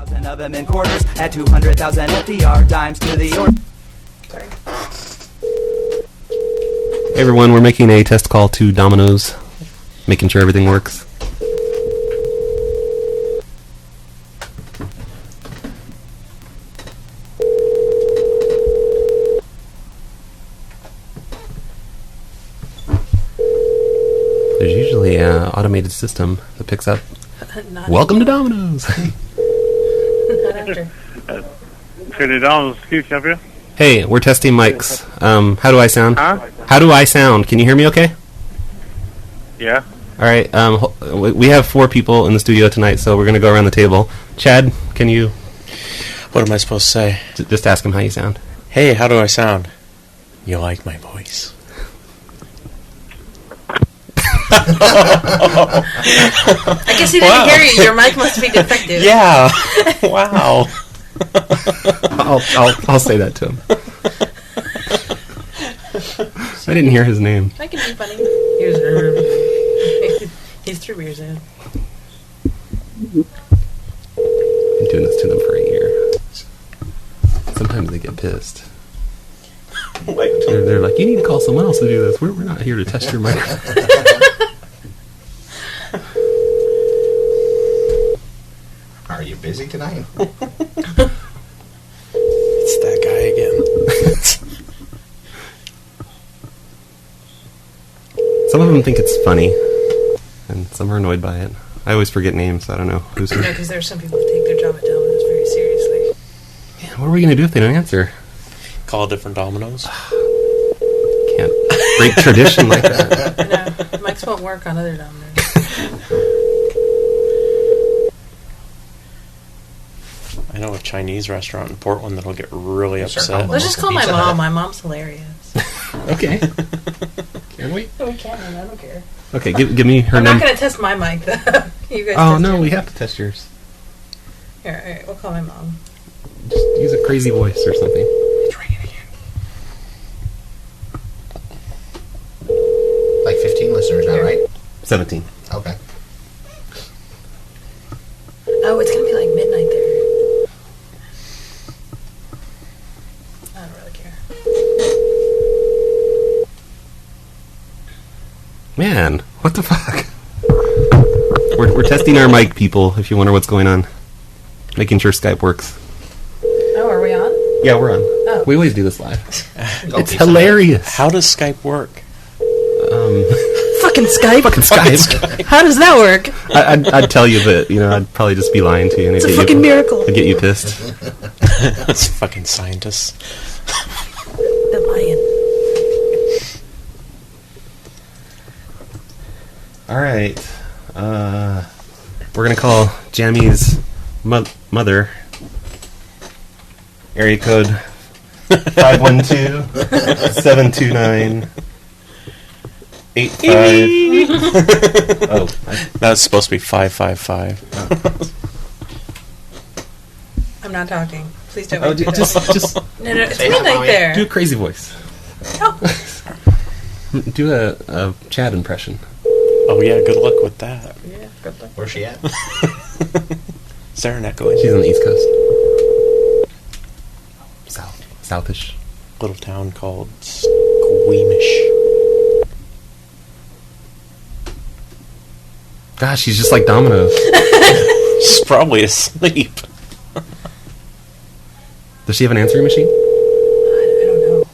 1,000 of them in quarters at 200,000 FDR dimes to the order. Sorry. Hey everyone, we're making a test call to Dominos, making sure everything works. There's usually an automated system that picks up. Welcome to Dominos. Not after. Pretty Dominos, can you you? Hey, we're testing mics. How do I sound? Huh? How do I sound? Can you hear me okay? Yeah. All right. We have 4 people in the studio tonight, so we're going to go around the table. Chad, can you... What am I supposed to say? Just ask him how you sound. Hey, how do I sound? You like my voice? I guess he didn't hear you. Your mic must be defective. Yeah. Wow. I'll say that to him. I didn't hear his name. I can be funny. He's 3 beers in. Been doing this to them for a year. Sometimes they get pissed. They're like, you need to call someone else to do this. We're not here to test your microphone. Are you busy tonight? It's that guy again. Some of them think it's funny, and some are annoyed by it. I always forget names, so I don't know who's who. No, because there's some people who take their job at Dominos very seriously. Yeah, what are we going to do if they don't answer? Call different Dominos. Can't break tradition like that. No, mics won't work on other Dominos. I know a Chinese restaurant in Portland that'll get really upset. Let's just call my mom. My mom's hilarious. Okay. Can we? We can. I don't care. Okay, give me her I'm number. not going to test my mic, though. You guys Oh, test no, yours. we have to test yours. Here, all right, we'll call my mom. Just use a crazy voice or something. It's ringing again. Like 15 listeners now, right? 17. Okay. Oh, it's going to be like midnight there. I don't really care. Man, what the fuck? We're testing our mic, people, if you wonder what's going on. Making sure Skype works. Oh, are we on? Yeah, we're on. Oh. We always do this live. It's Okay, hilarious. How does Skype work? Fucking Skype? Fucking Skype. How does that work? I'd tell you, but, I'd probably just be lying to you. And It's a fucking miracle. I'd get you pissed. That's fucking scientists. The lion. Alright. We're going to call Jammie's mother. Area code 512-729-85. Oh, That's supposed to be 555. I'm not talking. Please don't make me do that. just No, it's Say hi, midnight Mommy. there. do a crazy voice. Oh. Do a Chad impression. Oh yeah, good luck with that. Yeah, good luck. Where's she at? Is there an echo in She's on the East Coast. Southish. little town called Squeamish? Gosh, she's just like Dominos. She's probably asleep. Does she have an answering machine? I don't know.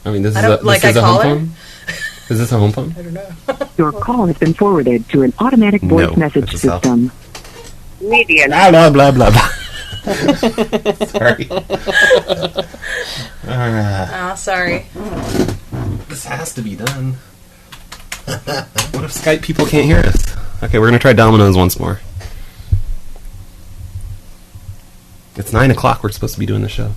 I mean, this I is don't- a like this is I a call home her? phone. Is this a home phone? I don't know. Your call has been forwarded to an automatic voice No, message that's a cell. system. Media. Blah blah blah blah. blah. Sorry. Oh, sorry. This has to be done. What if Skype people can't hear us? Okay, we're gonna try Dominos once more. It's 9 o'clock. We're supposed to be doing the show.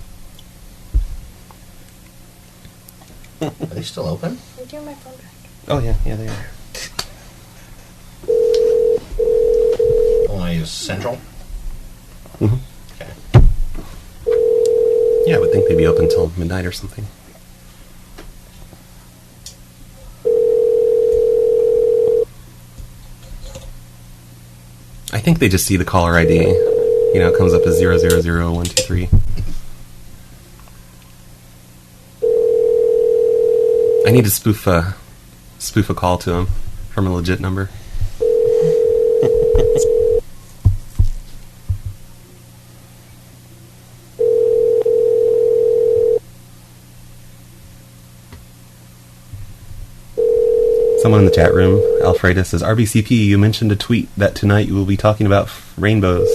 Are they still open? I'm doing my phone back. Oh yeah, they are. Oh, I use Central? Mm-hmm. Okay. Yeah, I would think they'd be open till midnight or something. I think they just see the caller ID. it comes up as 000123. I need to spoof a call to him from a legit number. Someone in the chat room, Alfreda, says, RBCP, you mentioned a tweet that tonight you will be talking about rainbows.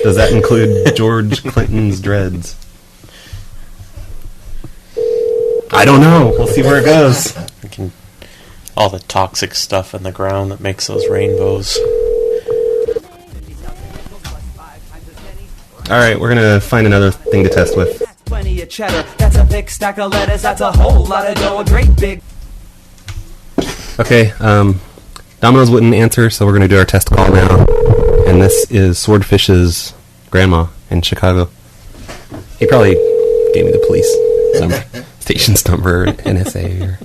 Does that include George Clinton's dreads? I don't know. We'll see where it goes. All the toxic stuff in the ground that makes those rainbows. Alright, we're going to find another thing to test with. Plenty of cheddar, that's a big stack of lettuce, that's a whole lot of dough, a great big... Okay, Dominos wouldn't answer, so we're going to do our test call now. And this is Swordfish's grandma in Chicago. He probably gave me the police station's number, NSA. Or...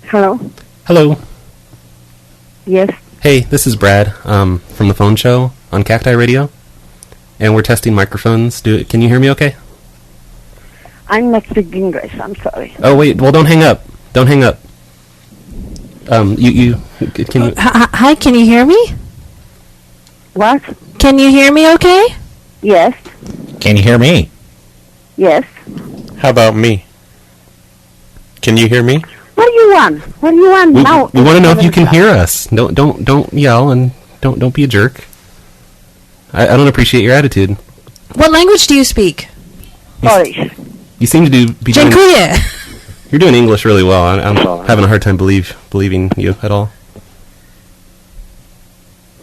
Hello? Hello. Yes? Hey, this is Brad from the phone show on Cacti Radio. And we're testing microphones. Can you hear me okay? I'm not speaking English, I'm sorry. Oh, wait. Well, don't hang up. Don't hang up. Can you... Hi, can you hear me? What? Can you hear me okay? Yes? Can you hear me? Yes? How about me? Can you hear me? What do you want? What do you want now? We want to know if you can hear us. Don't yell and don't be a jerk. I don't appreciate your attitude. What language do you speak? Polish. You seem to be doing... Dziękuję. You're doing English really well. I'm having a hard time believing you at all.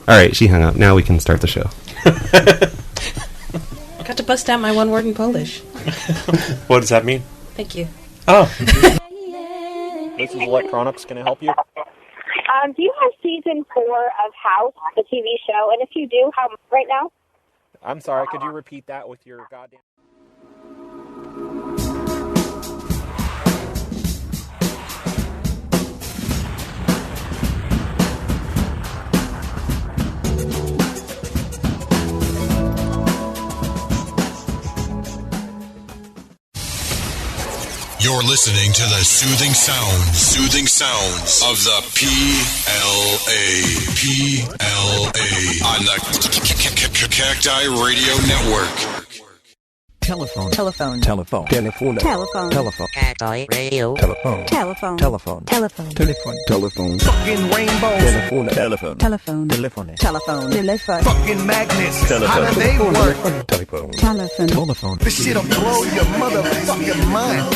Alright, she hung up. Now we can start the show. Got to bust out my one word in Polish. What does that mean? Thank you. Oh. This is Electronics. Can I help you? Do you have season 4 of House, the TV show? And if you do, how much right now? I'm sorry. Could you repeat that with your goddamn... You're listening to the soothing sounds of the PLA on the Cacti Radio Network. Telephone. Cacti Radio. Telephone. Fucking rainbows. Telephone. Fucking magnets. How do they work? Telephone. This shit'll blow your motherfucking mind.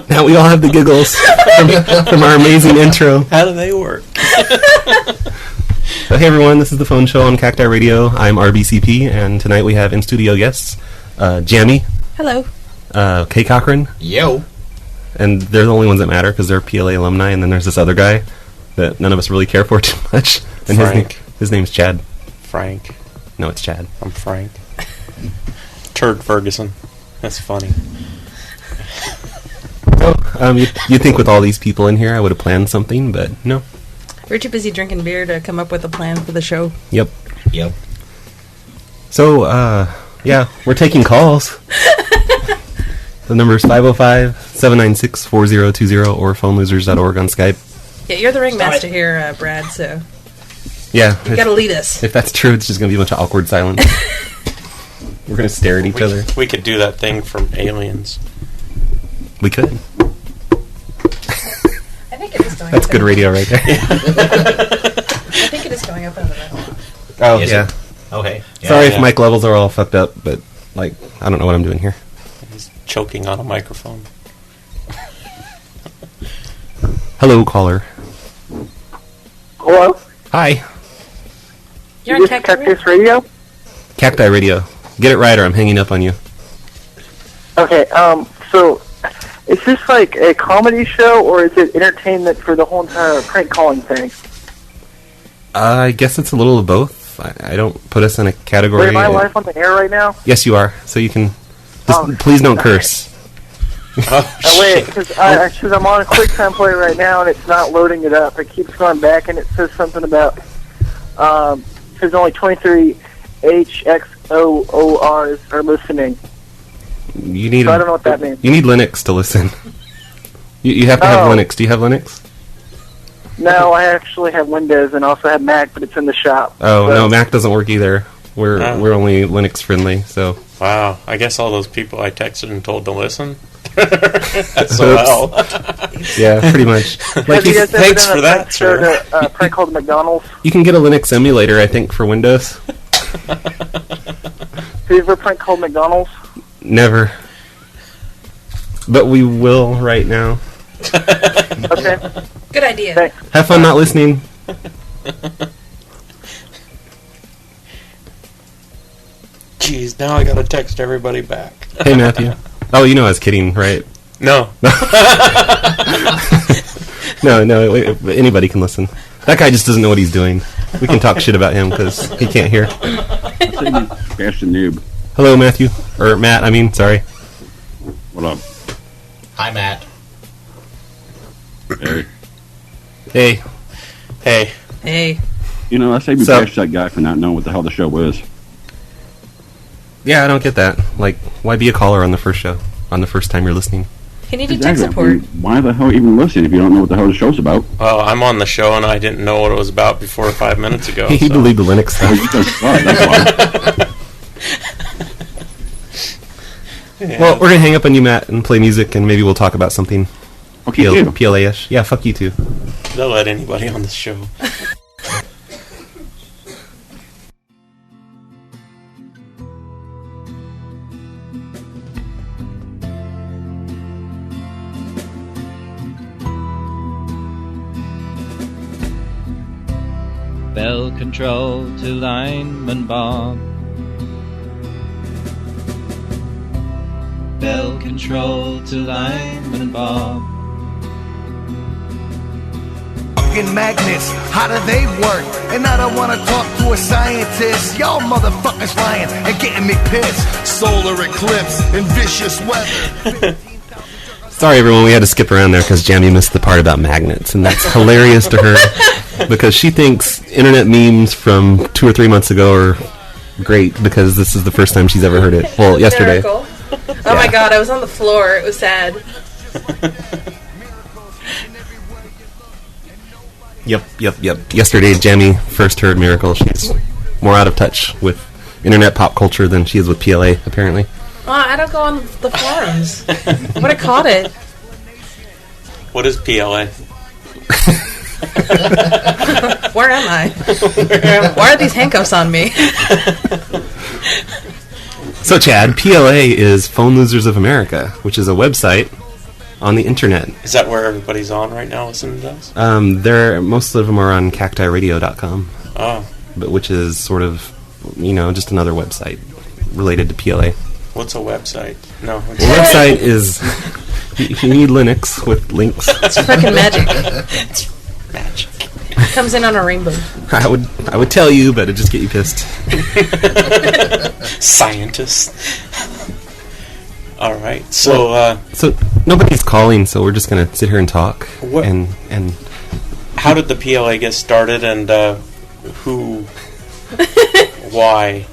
Now we all have the giggles from our amazing intro. How do they work? So hey everyone, this is the phone show on Cacti Radio. I'm RBCP, and tonight we have in-studio guests, Jammie. Hello. kcochran. Yo. And they're the only ones that matter because they're PLA alumni, and then there's this other guy that none of us really care for too much. And Frank. His name's Chad. Frank. No, it's Chad. I'm Frank. Turd Ferguson. That's funny. So, you'd think with all these people in here I would have planned something, but no. We're too busy drinking beer to come up with a plan for the show. Yep. So, yeah, we're taking calls. The number is 505-796-4020 or phonelosers.org on Skype. Yeah, you're the ringmaster here, Brad, so... Yeah. You've got to lead us. If that's true, it's just going to be a bunch of awkward silence. We're going to stare at each other. We could do that thing from Aliens. We could. I think it is going That's up good radio right there. I think it is going up in the middle. Oh, Is yeah. it? Okay. Yeah, Sorry if mic levels are all fucked up, but, I don't know what I'm doing here. He's choking on a microphone. Hello, caller. Hello? Hi. You're on on Cactus Radio? Cacti Radio. Get it right or I'm hanging up on you. Okay, so is this like a comedy show or is it entertainment for the whole entire prank calling thing? I guess it's a little of both. live. I don't put us in a category. Wait, am I live on the air right now? Yes, you are. So you can. Please don't curse. Wait, because I'm on a QuickTime Play right now, and it's not loading it up. It keeps going back, and it says something about there's only 23 HXOORs are listening. You need. So I don't know what that means. You need Linux to listen. You have to have Linux. Do you have Linux? No, I actually have Windows and also have Mac, but it's in the shop. Oh, no, Mac doesn't work either. We're only Linux friendly, so. Wow, I guess all those people I texted and told to listen. That's so well. Yeah, pretty much. Have you guys ever done a prank show a prank called McDonald's? You can get a Linux emulator, I think, for Windows. Have you ever prank called McDonald's? Never. But we will right now. Okay. Good idea. Thanks. Have fun not listening. Jeez, now I gotta text everybody back. Hey, Matthew. Oh, you know I was kidding, right? No. No, anybody can listen. That guy just doesn't know what he's doing. We can talk shit about him because he can't hear. Bash the noob. Hello, Matthew. Or Matt, I mean, sorry. What up? Hi, Matt. Hey. Hey. Hey. Hey. You know, I say we bash that guy for not knowing what the hell the show is. Yeah, I don't get that. Like, why be a caller on the first show? On the first time you're listening? He needed tech support. I mean, why the hell even listen if you don't know what the hell the show's about? Well, I'm on the show and I didn't know what it was about before 5 minutes ago. He believed the Linux stuff. Yeah. Well, we're going to hang up on you, Matt, and play music, and maybe we'll talk about something okay, PLA-ish. Yeah, fuck you too. They'll let anybody on the show. Bell control to lineman Bob. Bell control to lineman Bob. Fucking magnets, how do they work? And I don't want to talk to a scientist. Y'all motherfuckers lying and getting me pissed. Solar eclipse and vicious weather. Sorry, everyone, we had to skip around there because Jammie missed the part about magnets, and that's hilarious to her because she thinks internet memes from 2 or 3 months ago are great because this is the first time she's ever heard it. Well, yesterday. Miracle. Oh my god, I was on the floor. It was sad. Yep. Yesterday, Jammie first heard Miracle. She's more out of touch with internet pop culture than she is with PLA, apparently. Well, I don't go on the forums. I would have caught it. What is PLA? Where am I? Why are these handcuffs on me? So, Chad, PLA is Phone Losers of America, which is a website on the internet. Is that where everybody's on right now listening to us? Most of them are on cactiradio.com. Oh. But which is sort of, just another website related to PLA. What's a website? No. A website is... you need Linux with links. It's fucking magic. It's magic. Comes in on a rainbow. I would tell you, but it'd just get you pissed. Scientist. All right. So so nobody's calling, so we're just gonna sit here and talk. What? And how did the PLA get started, and who? Why?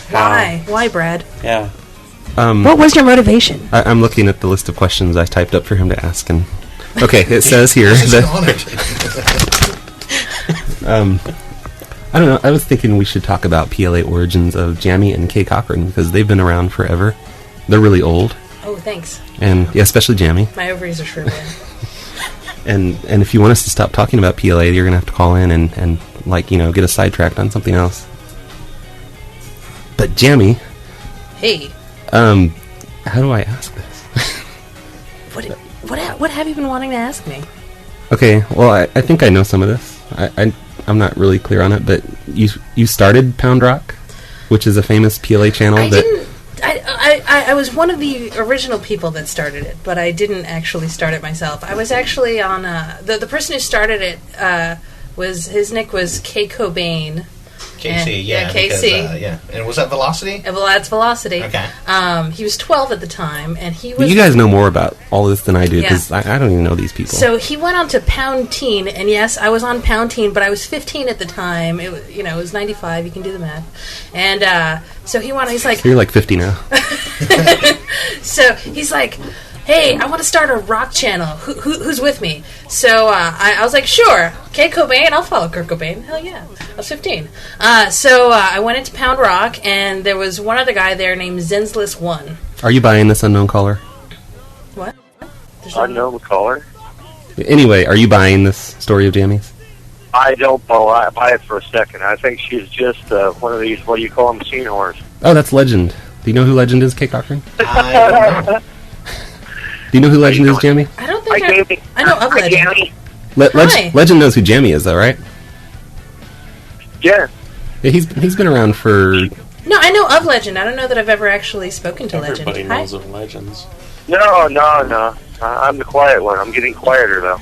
How? Why, Brad? Yeah. What was your motivation? I'm looking at the list of questions I typed up for him to ask, and okay, it says here that I don't know. I was thinking we should talk about PLA origins of Jammie and kcochran because they've been around forever. They're really old. Oh, thanks. And yeah, especially Jammie. My ovaries are shriveled. And if you want us to stop talking about PLA, you're gonna have to call in and get us sidetracked on something else. But Jammie. Hey. How do I ask this? What have you been wanting to ask me? Okay, well, I think I know some of this. I'm not really clear on it, but you started Pound Rock, which is a famous PLA channel. I was one of the original people that started it, but I didn't actually start it myself. I was actually on the person who started it his nick was K Cobain, KC, Yeah, because, KC. yeah. And was that Velocity? Well, that's Velocity. Okay. He was 12 at the time, and he But was... you guys know more about all this than I do, because I don't even know these people. So he went on to Pound Teen, and yes, I was on Pound Teen, but I was 15 at the time. It was, it was 95. You can do the math. And so he's like... So you're like 50 now. So he's like, hey, I want to start a rock channel. Who's with me? So I was like, sure. Kurt Cobain, I'll follow Kurt Cobain. Hell yeah. I was 15. So I went into Pound Rock, and there was one other guy there named Zensless1. Are you buying this unknown caller? What? Unknown caller? Anyway, are you buying this story of Jammie's? I don't buy it for a second. I think she's just one of these, what do you call them, machine whores. Oh, that's Legend. Do you know who Legend is, Kate Cochran? Do you know who Legend is, Jammie? I don't think I know of Legend. Legend knows who Jammie is, though, right? Yeah. Yeah, he's been around for... No, I know of Legend. I don't know that I've ever actually spoken to Legend. Everybody knows of Legends. No. I'm the quiet one. I'm getting quieter, though.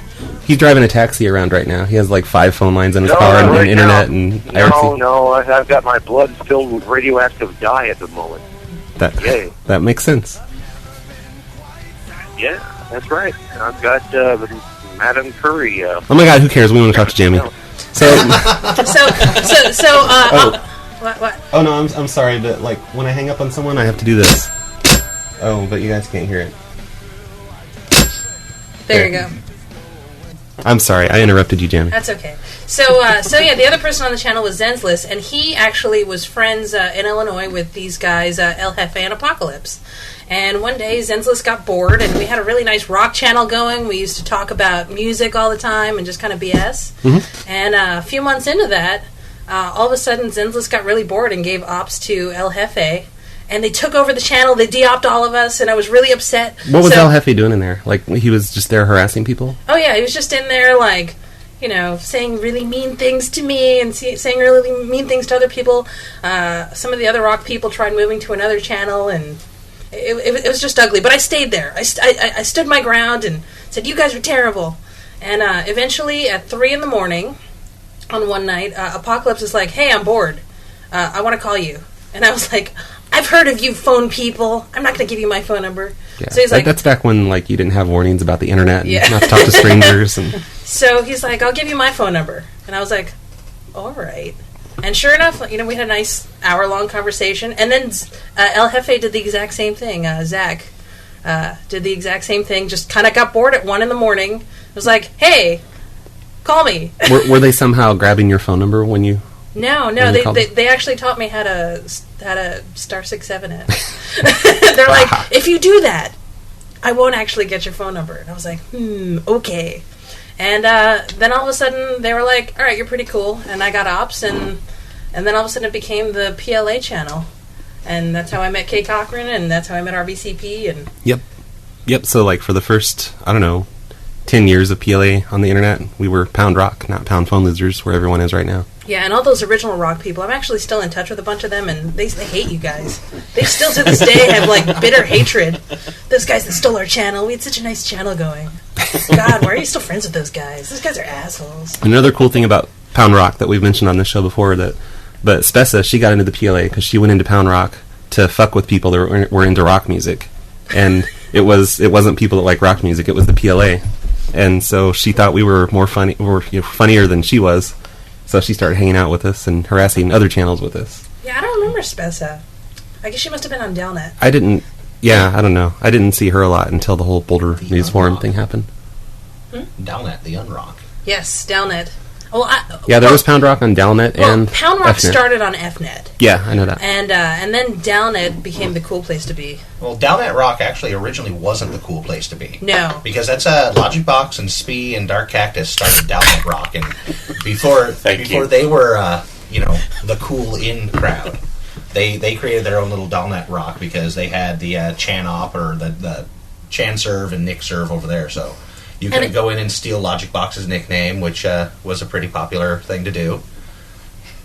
He's driving a taxi around right now. He has like 5 phone lines in his car and right internet now. and IRC. No, I've got my blood filled with radioactive dye at the moment. That makes sense. Yeah, that's right. I've got Madam Curry. Oh my God, who cares? We want to talk to Jammie. What? Oh no, I'm sorry, but like when I hang up on someone, I have to do this. Oh, but you guys can't hear it. There you go. I'm sorry, I interrupted you, Jammie. That's okay. So yeah, the other person on the channel was Zensless, and he actually was friends in Illinois with these guys, El Jefe and Apocalypse. And one day, Zensless got bored, and we had a really nice rock channel going. We used to talk about music all the time and just kind of BS. Mm-hmm. And a few months into that, all of a sudden, Zensless got really bored and gave ops to El Jefe. And they took over the channel. They de-opped all of us, and I was really upset. What was El Jefe doing in there? Like, he was just there harassing people? Oh, yeah. He was just in there, like, saying really mean things to me and saying really mean things to other people. Some of the other rock people tried moving to another channel, and it was just ugly. But I stayed there. I stood my ground and said, you guys are terrible. And eventually, at 3 in the morning on one night, Apocalypse is like, hey, I'm bored. I want to call you. And I was like... I've heard of you phone people. I'm not going to give you my phone number. Yeah. So he's like, that's back when like you didn't have warnings about the internet and not to talk to strangers. And so he's like, I'll give you my phone number. And I was like, all right. And sure enough, we had a nice hour-long conversation. And then El Jefe did the exact same thing. Zach did the exact same thing. Just kind of got bored at 1 in the morning. It was like, hey, call me. were they somehow grabbing your phone number when you... No, they actually taught me how to *671 it. They're like, if you do that, I won't actually get your phone number. And I was like, okay. And then all of a sudden they were like, all right, you're pretty cool. And I got ops, and then all of a sudden it became the PLA channel. And that's how I met Kate Cochran, and that's how I met RBCP. And Yep. So like for the first, 10 years of PLA on the internet, we were Pound Rock, not Pound Phone Losers, where everyone is right now. Yeah, and all those original rock people, I'm actually still in touch with a bunch of them, and they hate you guys. They still, to this day, have, like, bitter hatred. Those guys that stole our channel, we had such a nice channel going. God, why are you still friends with those guys? Those guys are assholes. Another cool thing about Pound Rock that we've mentioned on this show before, but Spessa, she got into the PLA because she went into Pound Rock to fuck with people that were into rock music. And it wasn't people that like rock music, it was the PLA. And so she thought we were funnier than she was. So she started hanging out with us and harassing other channels with us. Yeah, I don't remember Spessa. I guess she must have been on Delnet. I don't know. I didn't see her a lot until the whole Boulder News Forum thing happened. Delnet, the Unrock. Yes, Delnet. Well, there was Pound Rock on Delnet and Pound Rock FNet. Started on FNet. Yeah, I know that. And then Delnet became the cool place to be. Well, Delnet Rock actually originally wasn't the cool place to be. No. Because that's Logic Box and Spee and Dark Cactus started Delnet Rock, and before they were the cool in crowd, they created their own little Delnet Rock because they had the Chan Op or the Chan Serve and Nick Serve over there, so you could go in and steal Logic Box's nickname, which was a pretty popular thing to do.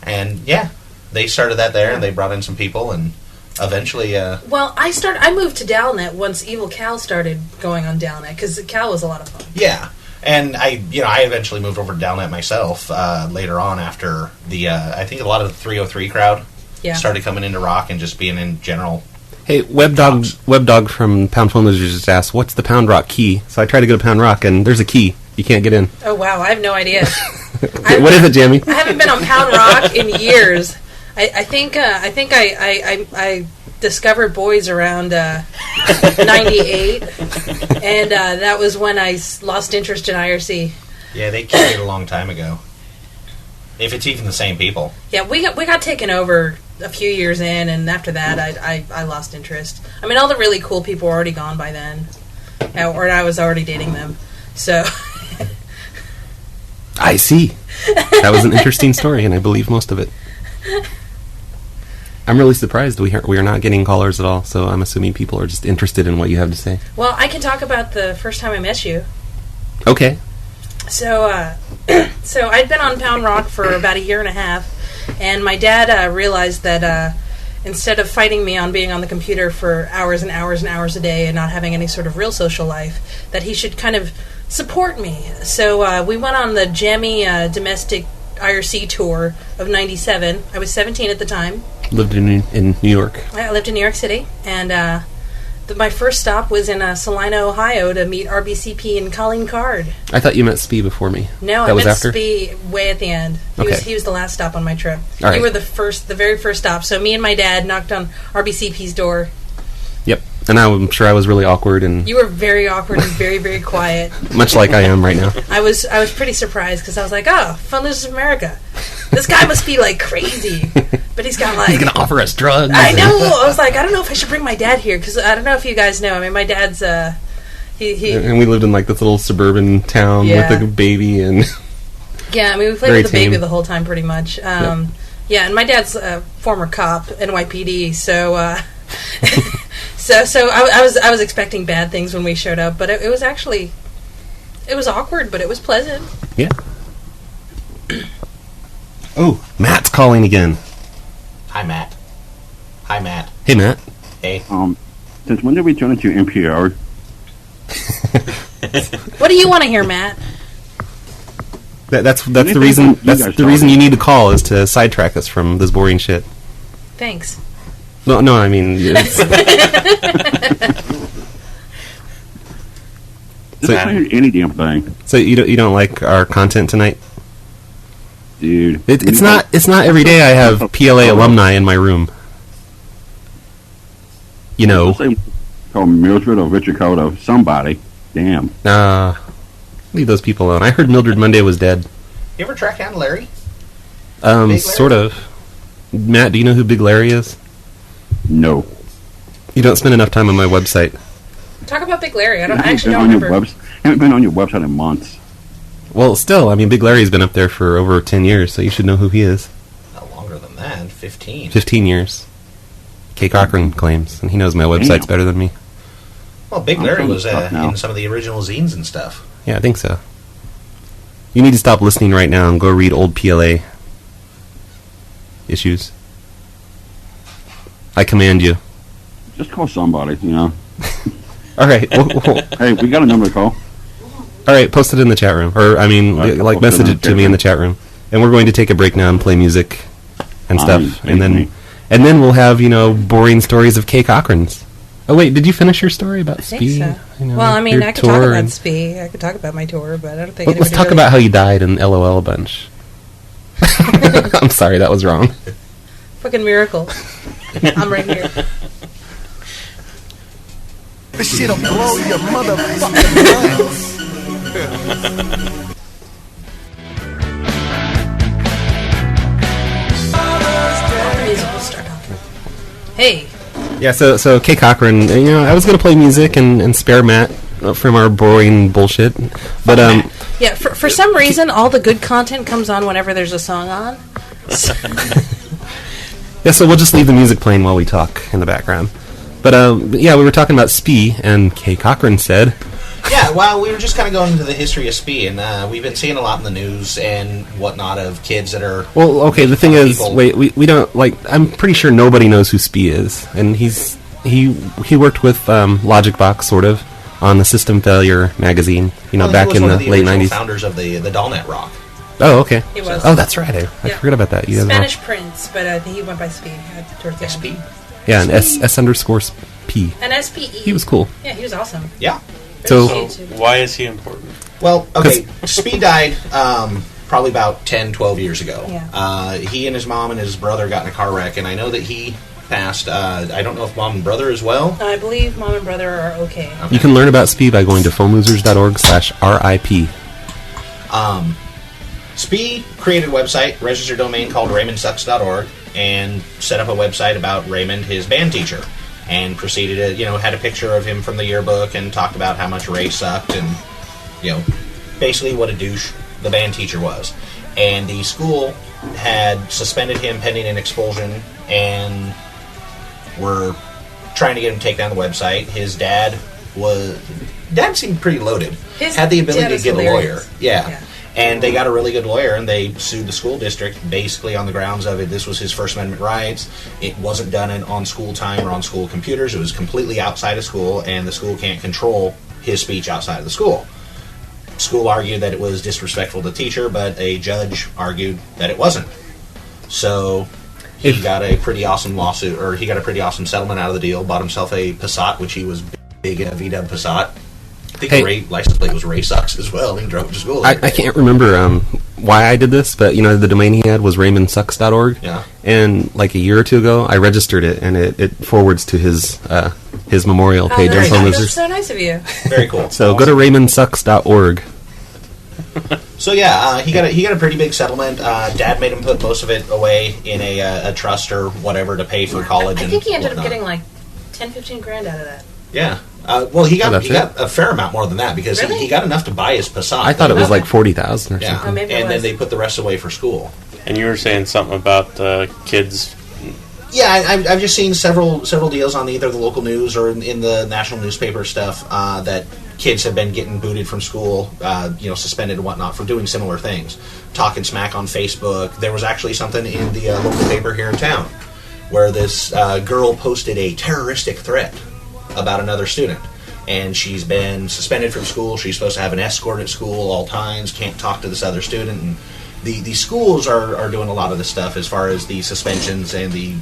And yeah, they started that there, and they brought in some people, and eventually... Well, I moved to Dalnet once Evil Cal started going on Dalnet, because Cal was a lot of fun. Yeah. And I eventually moved over to Dalnet myself later on after the I think a lot of the 303 crowd started coming into rock and just being in general. Hey, Webdog from Pound Phone Losers just asked, what's the Pound Rock key? So I tried to go to Pound Rock, and there's a key. You can't get in. Oh, wow. I have no idea. What is it, Jammie? I haven't been on Pound Rock in years. I think I discovered boys around 98, and that was when I lost interest in IRC. Yeah, they kicked it a long time ago. If it's even the same people. Yeah, we got taken over a few years in, and after that, I lost interest. I mean, all the really cool people were already gone by then, or I was already dating them. So, I see. That was an interesting story, and I believe most of it. I'm really surprised we are not getting callers at all. So I'm assuming people are just interested in what you have to say. Well, I can talk about the first time I met you. Okay. So, so I'd been on Pound Rock for about a year and a half, and my dad realized that instead of fighting me on being on the computer for hours and hours and hours a day and not having any sort of real social life, that he should kind of support me. So we went on the Jammie domestic IRC tour of '97. I was 17 at the time. Lived in New York. I lived in New York City, and my first stop was in Salina, Ohio, to meet RBCP and Colleen Card. I thought you meant Spee before me. No, that I meant Spee way at the end. He was the last stop on my trip. All right. You were the very first stop. So me and my dad knocked on RBCP's door. Yep, and I'm sure I was really awkward and. You were very awkward and very, very quiet. Much like I am right now. I was pretty surprised because I was like, oh, Fun Losers of America. This guy must be like crazy. But he's got like... He's going to offer us drugs. I know. I was like, I don't know if I should bring my dad here, because I don't know if you guys know. I mean, my dad's... he and we lived in like this little suburban town with a baby and... Yeah, I mean, we played with the baby the whole time pretty much. Yeah, and my dad's a former cop, NYPD, so... so I was expecting bad things when we showed up, but it was actually... It was awkward, but it was pleasant. Yeah. Oh, Matt's calling again. Hi, Matt. Hi, Matt. Hey, Matt. Hey. Since when did we turn into NPR? What do you want to hear, Matt? That's the reason. That's the reason you need to call, is to sidetrack us from this boring shit. Thanks. No, I mean. So, any damn thing. So you don't like our content tonight? Dude, it's not every day I have PLA alumni in my room. You know, call Mildred or Richard Cotto, somebody. Damn. Nah, leave those people alone. I heard Mildred Monday was dead. You ever track down Larry? Sort of. Matt, do you know who Big Larry is? No. You don't spend enough time on my website. Talk about Big Larry. I actually don't remember. Haven't been on your website in months. Well, still, I mean, Big Larry's been up there for over 10 years, so you should know who he is. No longer than that, 15. 15 years. kcochran claims, and he knows my websites better than me. Well, Big Larry was in some of the original zines and stuff. Yeah, I think so. You need to stop listening right now and go read old PLA issues. I command you. Just call somebody, you know. All right. Hey, we got a number to call. All right, post it in the chat room. Or, I mean, message it to me in the chat room. And we're going to take a break now and play music and stuff. And then we'll have, boring stories of kcochrans. Oh, wait, did you finish your story about Spee? I think so. Well, I mean, I could talk about Spee. I could talk about my tour, but I don't think let's talk about how you died and LOL a bunch. I'm sorry, that was wrong. Fucking miracle. I'm right here. This shit'll blow your motherfucking mind. Hey. Yeah, so kcochran, I was going to play music and spare Matt from our boring bullshit. But yeah, for some reason all the good content comes on whenever there's a song on. Yeah, so we'll just leave the music playing while we talk in the background. But yeah, we were talking about Spee, and kcochran said... Yeah, well, we were just kind of going into the history of Spee, and we've been seeing a lot in the news and whatnot of kids that are... Well, okay, the thing is, wait, we don't, I'm pretty sure nobody knows who Spee is, and he worked with Logic Box, sort of, on the System Failure magazine, back in the late 90s. Founders of the Dollnet Rock. Oh, okay. He was. Oh, that's right. I forgot about that. Spanish Prince, but I think he went by Spee. Towards the Spee? Yeah, and S_P. And SPE. He was cool. Yeah, he was awesome. Yeah. So why is he important? Well, okay, Spee died probably about 10, 12 years ago. Yeah. He and his mom and his brother got in a car wreck, and I know that he passed. I don't know if mom and brother as well. I believe mom and brother are okay. You can learn about Spee by going to phonelosers.org/RIP. Spee created a website, registered domain called RaymondSucks.org, and set up a website about Raymond, his band teacher, and proceeded to, had a picture of him from the yearbook and talked about how much Ray sucked and, basically what a douche the band teacher was. And the school had suspended him pending an expulsion and were trying to get him to take down the website. His dad seemed pretty loaded. Had the ability to get a lawyer. Yeah. And they got a really good lawyer, and they sued the school district basically on the grounds of it. This was his First Amendment rights. It wasn't done on school time or on school computers. It was completely outside of school, and the school can't control his speech outside of the school. School argued that it was disrespectful to the teacher, but a judge argued that it wasn't. So he got a pretty awesome lawsuit, or he got a pretty awesome settlement out of the deal. Bought himself a Passat, which he was big in a VW Passat. I think the license plate was Ray Sucks as well. He drove to school. I can't remember why I did this, but the domain he had was RaymondSucks.org. Yeah. And like a year or two ago, I registered it, and it forwards to his memorial page on Phone Losers. That's so nice of you. Very cool. So go to RaymondSucks.org. So yeah, he got a pretty big settlement. Dad made him put most of it away in a trust or whatever to pay for college. I think he ended up getting like 10-15 grand out of that. Yeah. Well, he got a fair amount more than that because he got enough to buy his Passat. I thought it was like 40,000 or something. Oh, maybe and then they put the rest away for school. And you were saying something about kids. Yeah, I've just seen several deals on either the local news or in the national newspaper stuff that kids have been getting booted from school, suspended and whatnot for doing similar things. Talking smack on Facebook. There was actually something in the local paper here in town where this girl posted a terroristic threat about another student, and she's been suspended from school. She's supposed to have an escort at school all times, can't talk to this other student, and the schools are doing a lot of this stuff as far as the suspensions and the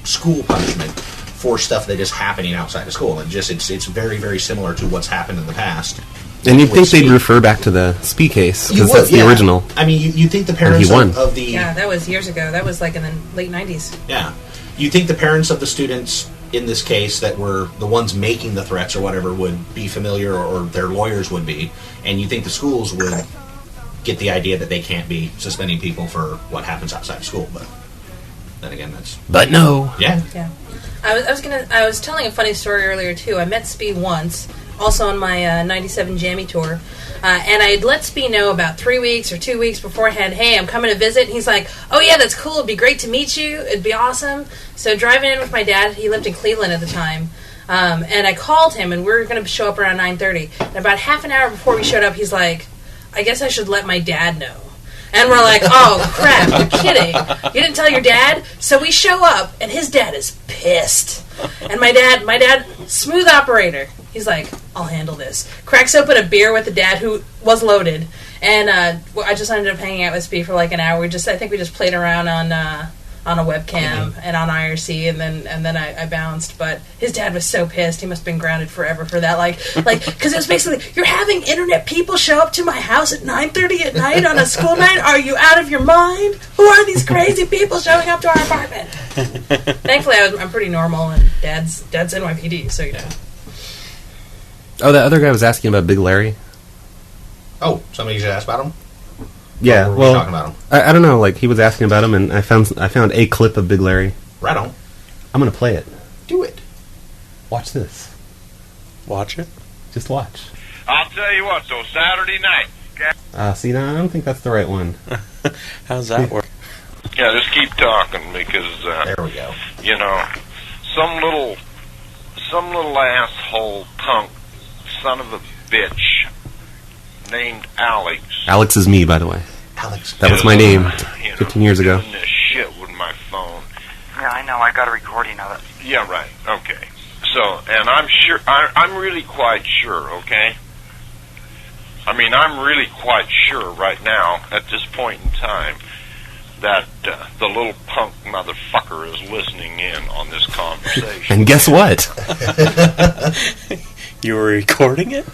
school punishment for stuff that is happening outside of school. And it's very, very similar to what's happened in the past. And you'd think they'd refer back to the Spee case, because that's the original. I mean, you think the parents of the... Yeah, that was years ago. That was like in the late 90s. Yeah. You think the parents of the students in this case that were the ones making the threats or whatever would be familiar, or their lawyers would be, and you think the schools would get the idea that they can't be suspending people for what happens outside of school. But then again, that's... But no. Yeah. I was telling a funny story earlier too. I met Spee once, also on my 97 Jammie tour, and I'd let Spee know about 3 weeks or 2 weeks beforehand, hey, I'm coming to visit. And he's like, oh yeah, that's cool, it'd be great to meet you, it'd be awesome. So driving in with my dad, he lived in Cleveland at the time, and I called him, and we were going to show up around 9:30. And about half an hour before we showed up, he's like, I guess I should let my dad know. And we're like, oh crap, you're kidding. You didn't tell your dad? So we show up, and his dad is pissed. And my dad, smooth operator. He's like, I'll handle this. Cracks open a beer with the dad who was loaded. And I just ended up hanging out with Spee for like an hour. I think we just played around on a webcam and on IRC, and then I bounced. But his dad was so pissed. He must have been grounded forever for that. Like, because it was basically, you're having internet people show up to my house at 9:30 at night on a school night? Are you out of your mind? Who are these crazy people showing up to our apartment? Thankfully, I'm pretty normal, and Dad's NYPD, so you know. Oh, that other guy was asking about Big Larry. Oh, somebody just asked about him? Yeah, what were we talking about him? I don't know. Like, he was asking about him, and I found a clip of Big Larry. Right on. I'm gonna play it. Do it. Watch this. Watch it. Just watch. I'll tell you what, though, Saturday night. See, no, I don't think that's the right one. How's that work? Yeah, just keep talking because there we go. You know, some little asshole punk son of a bitch named Alex. Alex is me, by the way. Alex. That was my name 15 years ago. Doing this shit with my phone. Yeah, I know. I got a recording of it. Yeah, right. Okay. So, and I'm sure, I'm really quite sure, okay? I mean, I'm really quite sure right now, at this point in time, that the little punk motherfucker is listening in on this conversation. And guess what? You were recording it?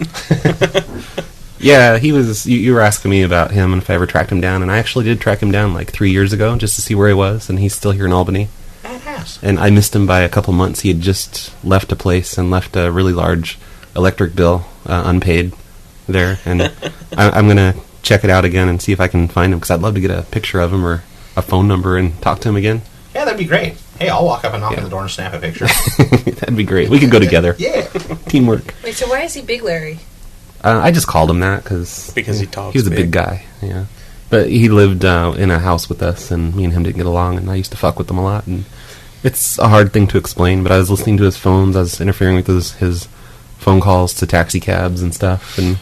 Yeah, he was. You were asking me about him and if I ever tracked him down, and I actually did track him down like 3 years ago just to see where he was, and he's still here in Albany. And I missed him by a couple months. He had just left a place and left a really large electric bill unpaid there, and I'm going to check it out again and see if I can find him, because I'd love to get a picture of him or a phone number and talk to him again. Yeah, that'd be great. Hey, I'll walk up and knock on the door and snap a picture. That'd be great. We could go together. Yeah. Teamwork. Wait, so why is he Big Larry? I just called him that because he talks. He was a big guy, yeah. But he lived in a house with us, and me and him didn't get along, and I used to fuck with him a lot. And it's a hard thing to explain, but I was listening to his phones. I was interfering with his phone calls to taxi cabs and stuff, and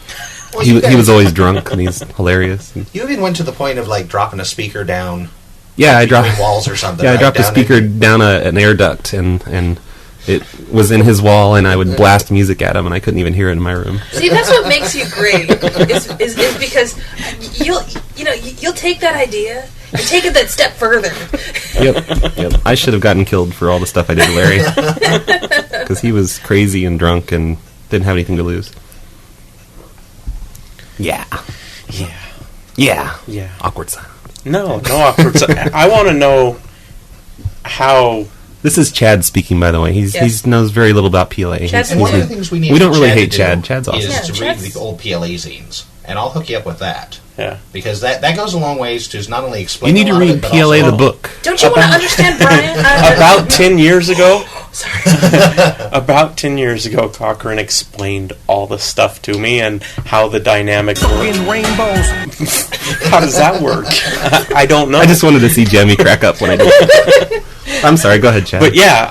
he was always drunk, and he's hilarious. And you even went to the point of like dropping a speaker down. Yeah, I dropped walls or something. Yeah, right? I dropped a speaker down an air duct, and it was in his wall, and I would blast music at him, and I couldn't even hear it in my room. See, that's what makes you great. Is because you'll take that idea and take it that step further. Yep. I should have gotten killed for all the stuff I did to Larry, because he was crazy and drunk and didn't have anything to lose. Yeah. Awkward silence. No awkward silence. I want to know how. This is Chad speaking, by the way. He knows very little about PLA. And one of the things we need. We don't really Chad hate to Chad. do Chad's awesome. Is to read the old PLA zines, and I'll hook you up with that. Yeah, because that goes a long ways to not only explain. You need to read PLA the book. Don't you want to understand, Brian? About 10 years ago. About 10 years ago, Cochran explained all the stuff to me and how the dynamic works. How does that work? I don't know. I just wanted to see Jammie crack up when I did it. I'm sorry, go ahead, Chad. But yeah,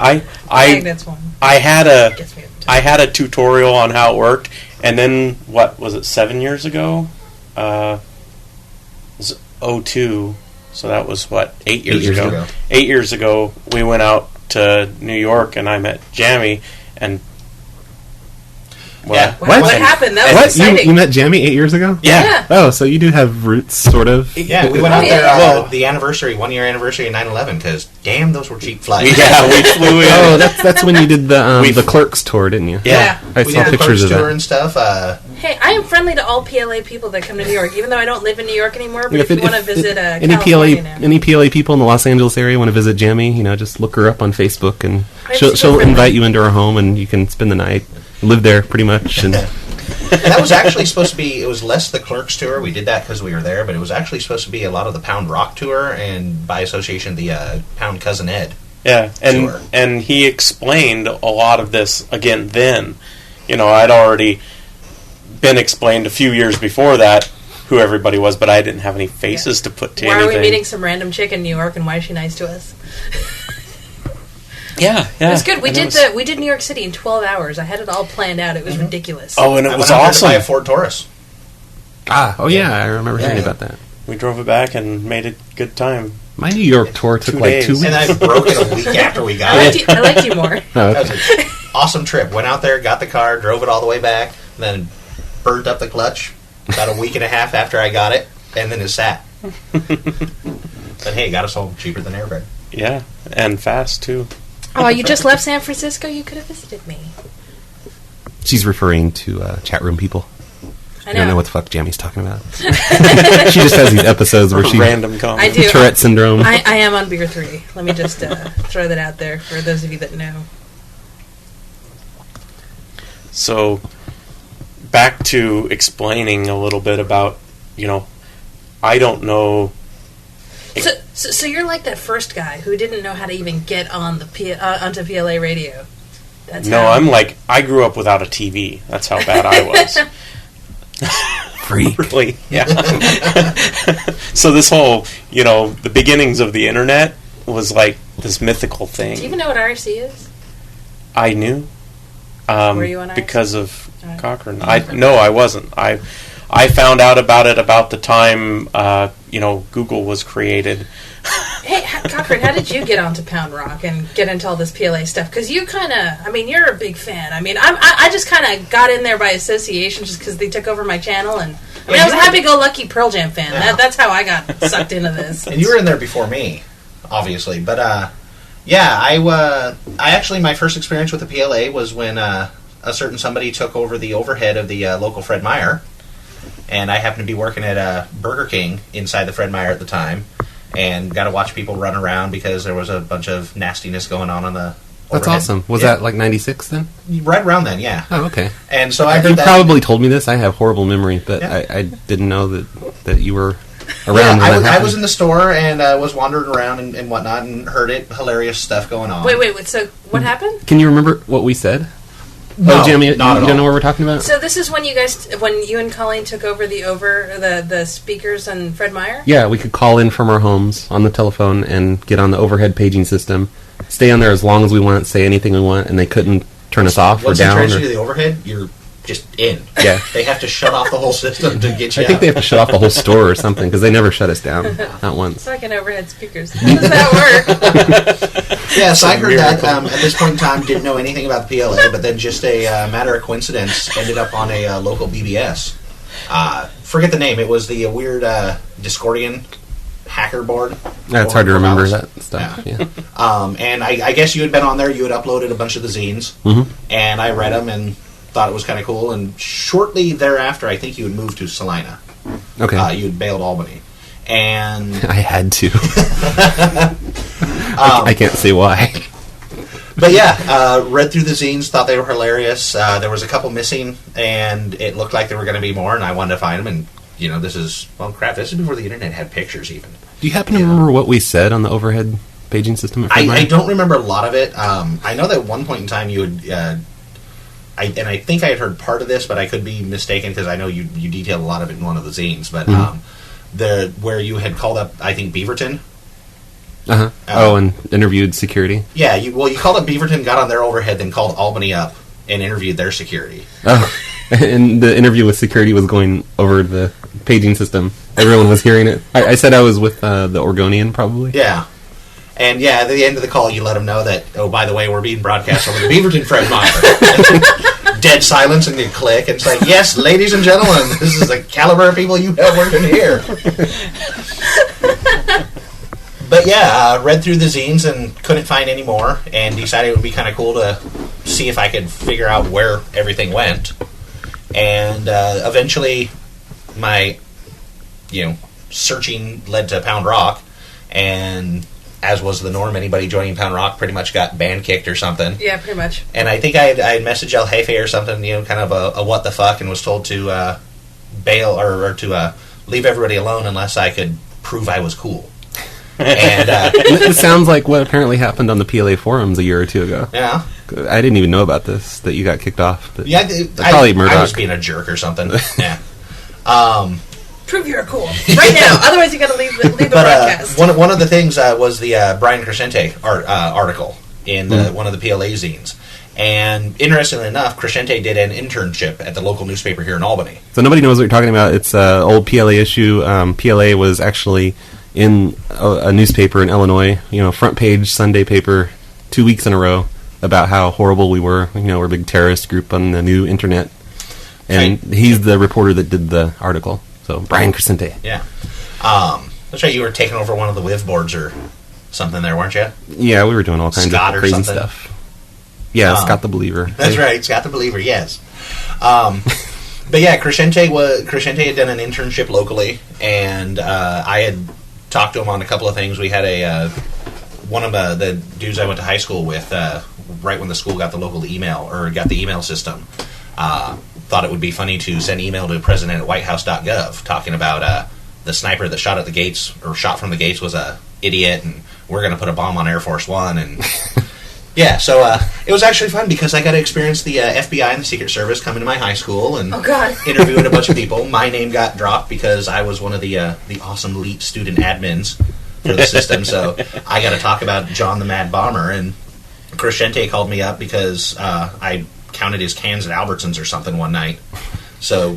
I had a tutorial on how it worked, and then what was it? 7 years ago? It was 2002, so that was what 8 years ago. 8 years ago, we went out to New York, and I met Jammie, and what happened? That was exciting. You met Jammie 8 years ago? Yeah. Oh, so you do have roots, sort of. Yeah, we went out there the 1 year anniversary of 9/11, because damn, those were cheap flights. Yeah, we flew in. Oh, that's when you did the Clerks tour, didn't you? Yeah. I saw pictures of that. And stuff. Hey, I am friendly to all PLA people that come to New York, even though I don't live in New York anymore. But if you want to visit any PLA people in the Los Angeles area want to visit Jammie, just look her up on Facebook, and she'll invite you into her home, and you can spend the night, live there pretty much. And that was actually supposed to be. It was less the Clerks tour. We did that because we were there, but it was actually supposed to be a lot of the Pound Rock tour, and by association, the Pound Cousin Ed. Yeah, and he explained a lot of this again. Then, I'd already been explained a few years before that who everybody was, but I didn't have any faces to put to anything. Why are we meeting some random chick in New York, and why is she nice to us? Yeah. It was good. We did New York City in 12 hours. I had it all planned out. It was ridiculous. Oh, and it was awesome. I awesome. went out to buy a Ford Taurus. I remember hearing about that. We drove it back and made a good time. My New York tour took 2 like days. 2 weeks. And I broke it a week after we got it. I liked you more. Oh, okay. That was an awesome trip. Went out there, got the car, drove it all the way back, and then burnt up the clutch about a week and a half after I got it, and then it sat. But hey, got us home cheaper than airbag. Yeah, and fast too. Oh, you just left San Francisco? You could have visited me. She's referring to chat room people. I don't know what the fuck Jammie's talking about. She just has these episodes where she random comments. I do. Tourette syndrome. I am on beer 3. Let me just throw that out there for those of you that know. So, back to explaining a little bit about, I don't know. So you're like that first guy who didn't know how to even get on the onto PLA radio. I'm like, I grew up without a TV. That's how bad I was. Freak. Really, yeah. So this whole, the beginnings of the internet was like this mythical thing. Do you even know what IRC is? I knew. Were you on IRC? Because of Cochran. No, I wasn't. I found out about it about the time, Google was created. Hey, Cochran, how did you get onto Pound Rock and get into all this PLA stuff? Because you kind of, I mean, you're a big fan. I mean, I just kind of got in there by association just because they took over my channel. And I mean, I was a happy-go-lucky Pearl Jam fan. Yeah. That's how I got sucked into this. And you were in there before me, obviously. But, yeah, I actually, my first experience with the PLA was when a certain somebody took over the overhead of the local Fred Meyer. And I happened to be working at Burger King inside the Fred Meyer at the time. And got to watch people run around because there was a bunch of nastiness going on the That's overhead. awesome. Was that like 96 then? Right around then, yeah. Oh, okay. And so I heard You that... probably told me this. I have horrible memory, but I didn't know that you were around when that I happened. was in the store and was wandering around and whatnot and heard it. Hilarious stuff going on. Wait. So what happened? Can you remember what we said? No, Jammie, you not at don't all. know what we're talking about? So this is when you and Colleen took over the speakers on Fred Meyer? Yeah, we could call in from our homes on the telephone and get on the overhead paging system, stay on there as long as we want, say anything we want, and they couldn't turn us off or Once down. they transfer you to the overhead, you're just in. Yeah. They have to shut off the whole system to get you I think out. they have to shut off the whole store or something, because they never shut us down. Not once. It's like an overhead speakers. How does that work? Yeah, so I heard that at this point in time, didn't know anything about the PLA, but then just a matter of coincidence, ended up on a local BBS. Forget the name. It was the weird Discordian hacker board. Yeah, it's hard to remember that stuff. Yeah. And I guess you had been on there. You had uploaded a bunch of the zines, and I read them and thought it was kind of cool. And shortly thereafter, I think you had moved to Salina. Okay. You had bailed Albany. And I had to. I can't say why. But yeah, read through the zines, thought they were hilarious. There was a couple missing, and it looked like there were going to be more, and I wanted to find them. And, you know, this is before the internet had pictures even. Do you happen to remember what we said on the overhead paging system at Fred Meyer? I don't remember a lot of it. I know that at one point in time you would... I think I had heard part of this, but I could be mistaken because I know you detailed a lot of it in one of the zines. But where you had called up, I think, Beaverton. And interviewed security. Yeah, you called up Beaverton, got on their overhead, then called Albany up and interviewed their security. Oh, and the interview with security was going over the paging system. Everyone was hearing it. I said I was with the Oregonian, probably. Yeah. And yeah, at the end of the call, you let them know that, oh, by the way, we're being broadcast over the Beaverton Fred Meyer. Dead silence, and you click, and it's like, yes, ladies and gentlemen, this is the caliber of people you have working here. But yeah, read through the zines and couldn't find any more, and decided it would be kind of cool to see if I could figure out where everything went. And eventually, my, searching led to Pound Rock, and as was the norm, anybody joining Pound Rock pretty much got band kicked or something. Yeah, pretty much. And I think I had messaged El Jefe or something, kind of a what the fuck, and was told to bail or to leave everybody alone unless I could prove I was cool. And it sounds like what apparently happened on the PLA forums a year or two ago. Yeah. I didn't even know about this, that you got kicked off. But Yeah, probably Murdoch. I was being a jerk or something. Yeah. Prove you're cool right now. Otherwise, you got to leave the broadcast. One of the things was the Brian Crescente article in one of the PLA zines. And interestingly enough, Crescente did an internship at the local newspaper here in Albany. So nobody knows what you're talking about. It's an old PLA issue. PLA was actually in a newspaper in Illinois, front page Sunday paper 2 weeks in a row about how horrible we were. We're a big terrorist group on the new internet. And he's the reporter that did the article. So, Brian Crescente. Yeah. That's right, you were taking over one of the WIV boards or something there, weren't you? Yeah, we were doing all kinds Scott of crazy something. stuff. Yeah, Scott the Believer. That's right, Scott the Believer, yes. But yeah, Crescente had done an internship locally, and I had talked to him on a couple of things. We had one of the dudes I went to high school with, right when the school got the local email, or got the email system, thought it would be funny to send email to president at whitehouse.gov talking about the sniper that shot at the gates, or shot from the gates, was a idiot, and we're going to put a bomb on Air Force One, and yeah, so it was actually fun because I got to experience the FBI and the Secret Service coming to my high school and interviewing a bunch of people. My name got dropped because I was one of the awesome elite student admins for the system, so I got to talk about John the Mad Bomber, and Crescente called me up because I counted his cans at Albertsons or something one night. So,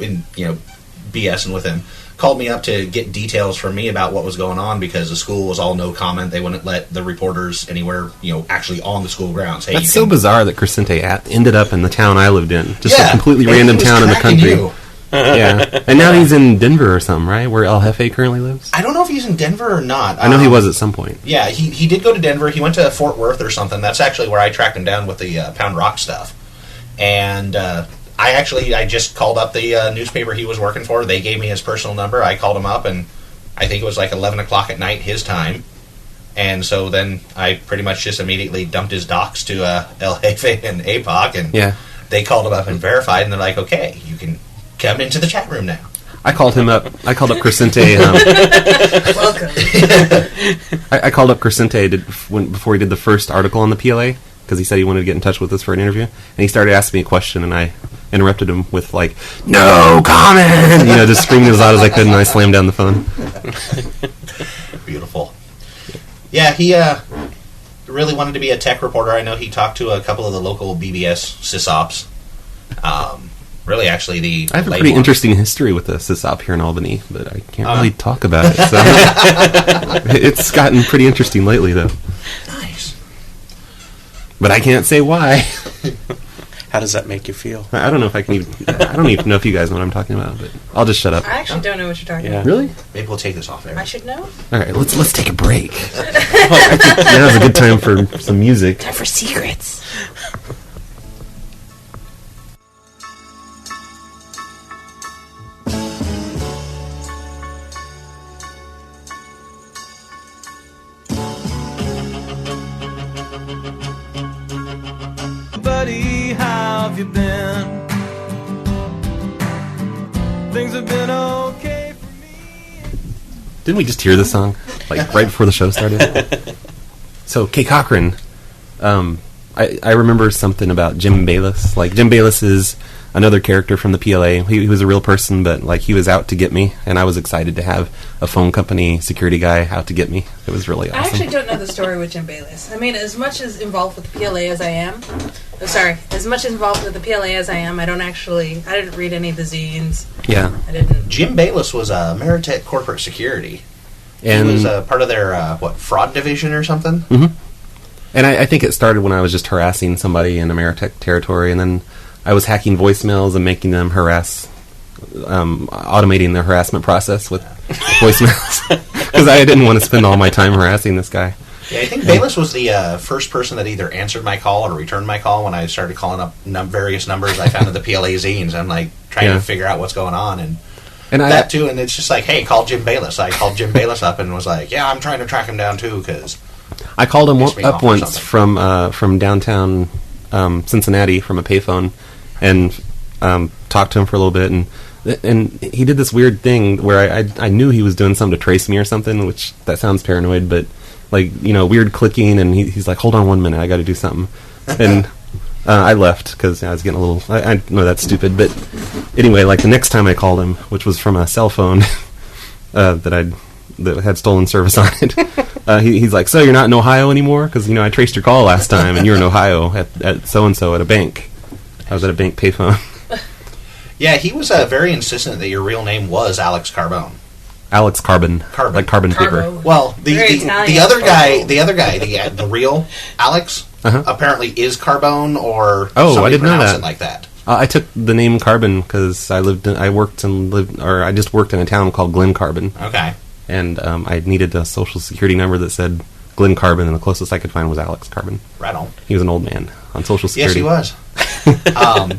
BSing with him, called me up to get details from me about what was going on because the school was all no comment. They wouldn't let the reporters anywhere, actually on the school grounds. Hey, that's so bizarre that Crescente ended up in the town I lived in. Just a completely random town in the country. Yeah. And now he's in Denver or something, right? Where El Jefe currently lives? I don't know if he's in Denver or not. I know he was at some point. Yeah, he did go to Denver. He went to Fort Worth or something. That's actually where I tracked him down with the Pound Rock stuff. And I just called up the newspaper he was working for. They gave me his personal number. I called him up, and I think it was like 11 o'clock at night his time. And so then I pretty much just immediately dumped his docs to El Jefe and APOC, and they called him up and verified, and they're like, okay, you can come into the chat room now. I called him up. I called up Crescente. Welcome. I called up Crescente before he did the first article on the PLA, because he said he wanted to get in touch with us for an interview, and he started asking me a question, and I interrupted him with, like, no comment! Just screaming as loud as I could, and I slammed down the phone. Beautiful. Yeah, he really wanted to be a tech reporter. I know he talked to a couple of the local BBS sysops. Really, actually, I have a pretty interesting history with the sysop here in Albany, but I can't really talk about it. So it's gotten pretty interesting lately, though. Nice. But I can't say why. How does that make you feel? I don't know if I can even... I don't even know if you guys know what I'm talking about, but I'll just shut up. I actually don't know what you're talking about. Really? Maybe we'll take this off air. I should know. All right, let's take a break. I think now's a good time for some music. Time for secrets. Buddy, how have you been? Things have been okay for me. Didn't we just hear this song right before the show started? So kcochran, I remember something about Jim Bayless. Like, Jim Bayless is another character from the PLA. He was a real person, but like he was out to get me, and I was excited to have a phone company security guy out to get me. It was really awesome. I actually don't know the story with Jim Bayless. I mean, as much as involved with the PLA as I am, as much involved with the PLA as I am, I didn't read any of the zines. Yeah. I didn't. Jim Bayless was Ameritech Corporate Security. And he was part of their, fraud division or something? Mm-hmm. And I think it started when I was just harassing somebody in Ameritech territory, and then I was hacking voicemails and making them harass, automating the harassment process with voicemails, because I didn't want to spend all my time harassing this guy. Yeah, I think Bayless was the first person that either answered my call or returned my call when I started calling up various numbers I found in the PLA zines. I'm like trying to figure out what's going on, and that too. And it's just like, hey, call Jim Bayless. I called Jim Bayless up and was like, yeah, I'm trying to track him down too, because I called him up once from downtown Cincinnati from a payphone, and talked to him for a little bit, and he did this weird thing where I knew he was doing something to trace me or something, which that sounds paranoid, but weird clicking, and he's like, hold on 1 minute, I got to do something, and I left because I was getting a little. I know that's stupid, but anyway, like the next time I called him, which was from a cell phone that had stolen service on it. He's like, so you're not in Ohio anymore? Because, I traced your call last time, and you're in Ohio at so-and-so at a bank. I was at a bank payphone. Yeah, he was very insistent that your real name was Alex Carbone. Alex Carbon. Like carbon paper. Well, the other guy, the real Alex, apparently is Carbone, or I didn't know that. It like that. I took the name Carbon because I just worked in a town called Glen Carbon. Okay. And I needed a social security number that said Glen Carbon, and the closest I could find was Alex Carbon. Right on. He was an old man on social security. Yes, he was.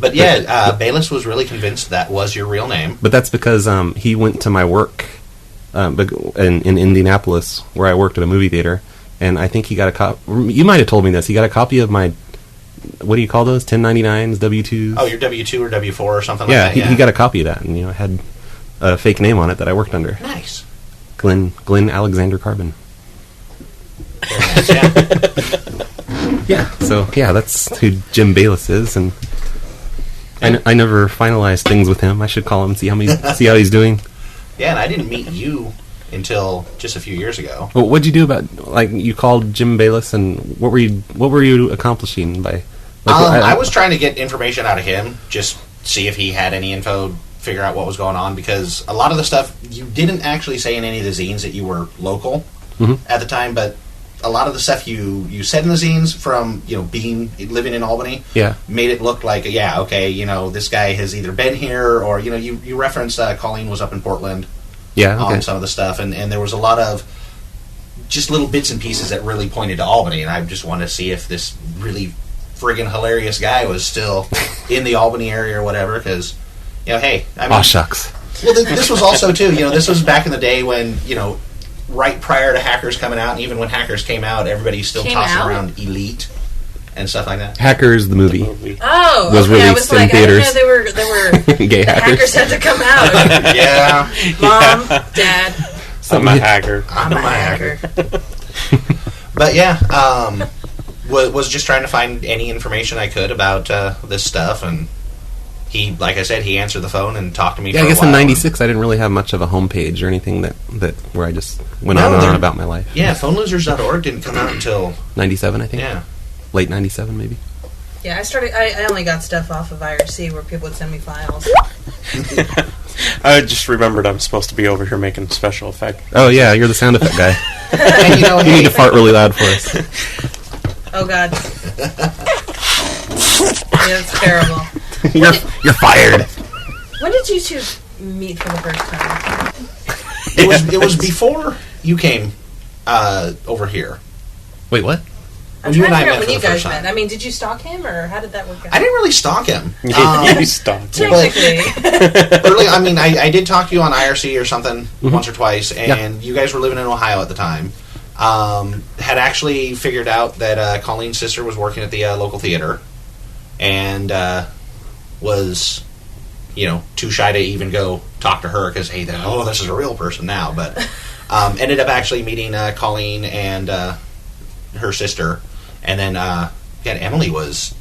But yeah, Bayless was really convinced that was your real name. But that's because he went to my work in Indianapolis, where I worked at a movie theater, and I think he got a copy. You might have told me this. He got a copy of my, what do you call those? 1099s, W-2s? Oh, your W-2 or W-4 or something like that? Yeah, he got a copy of that, and it had a fake name on it that I worked under. Nice. Glenn Alexander Carbon. That's who Jim Bayless is, and I never finalized things with him. I should call him, see how he's doing. Yeah, and I didn't meet you until just a few years ago. Well, what'd you do about, you called Jim Bayless, and what were you accomplishing by? I was trying to get information out of him, just see if he had any info figure out what was going on, because a lot of the stuff you didn't actually say in any of the zines that you were local at the time, but a lot of the stuff you said in the zines from living in Albany made it look like this guy has either been here or you referenced Colleen was up in Portland on some of the stuff, and there was a lot of just little bits and pieces that really pointed to Albany, and I just wanted to see if this really friggin' hilarious guy was still in the Albany area or whatever, because hey, I mean, shucks. Well, this was also too. This was back in the day when right prior to Hackers coming out, and even when Hackers came out, everybody still tossing around Elite and stuff like that. Hackers, the movie. Oh, was released in theaters. I didn't know they were gay hackers had to come out. Mom, Dad. I'm a hacker. I'm a hacker. But was just trying to find any information I could about this stuff, and he, like I said, he answered the phone and talked to me for a while. I guess in '96 I didn't really have much of a homepage or anything that where I just went on and on about my life. Yeah, phonelosers.org didn't come out until '97, I think. Yeah. Late '97, maybe. Yeah, I only got stuff off of IRC where people would send me files. I just remembered I'm supposed to be over here making special effect. Oh yeah, you're the sound effect guy. And you need to fart really loud for us. Oh god. Yeah, it's terrible. You're fired. When did you two meet for the first time? It was before you came over here. Wait, what? I'm trying to figure out when you guys met. I mean, did you stalk him, or how did that work out? I didn't really stalk him. You stalked him. Technically. I mean, I did talk to you on IRC or something once or twice, and you guys were living in Ohio at the time. Had actually figured out that Colleen's sister was working at the local theater, and was, too shy to even go talk to her because, hey, this is a real person now. But ended up actually meeting Colleen and her sister, and then Emily was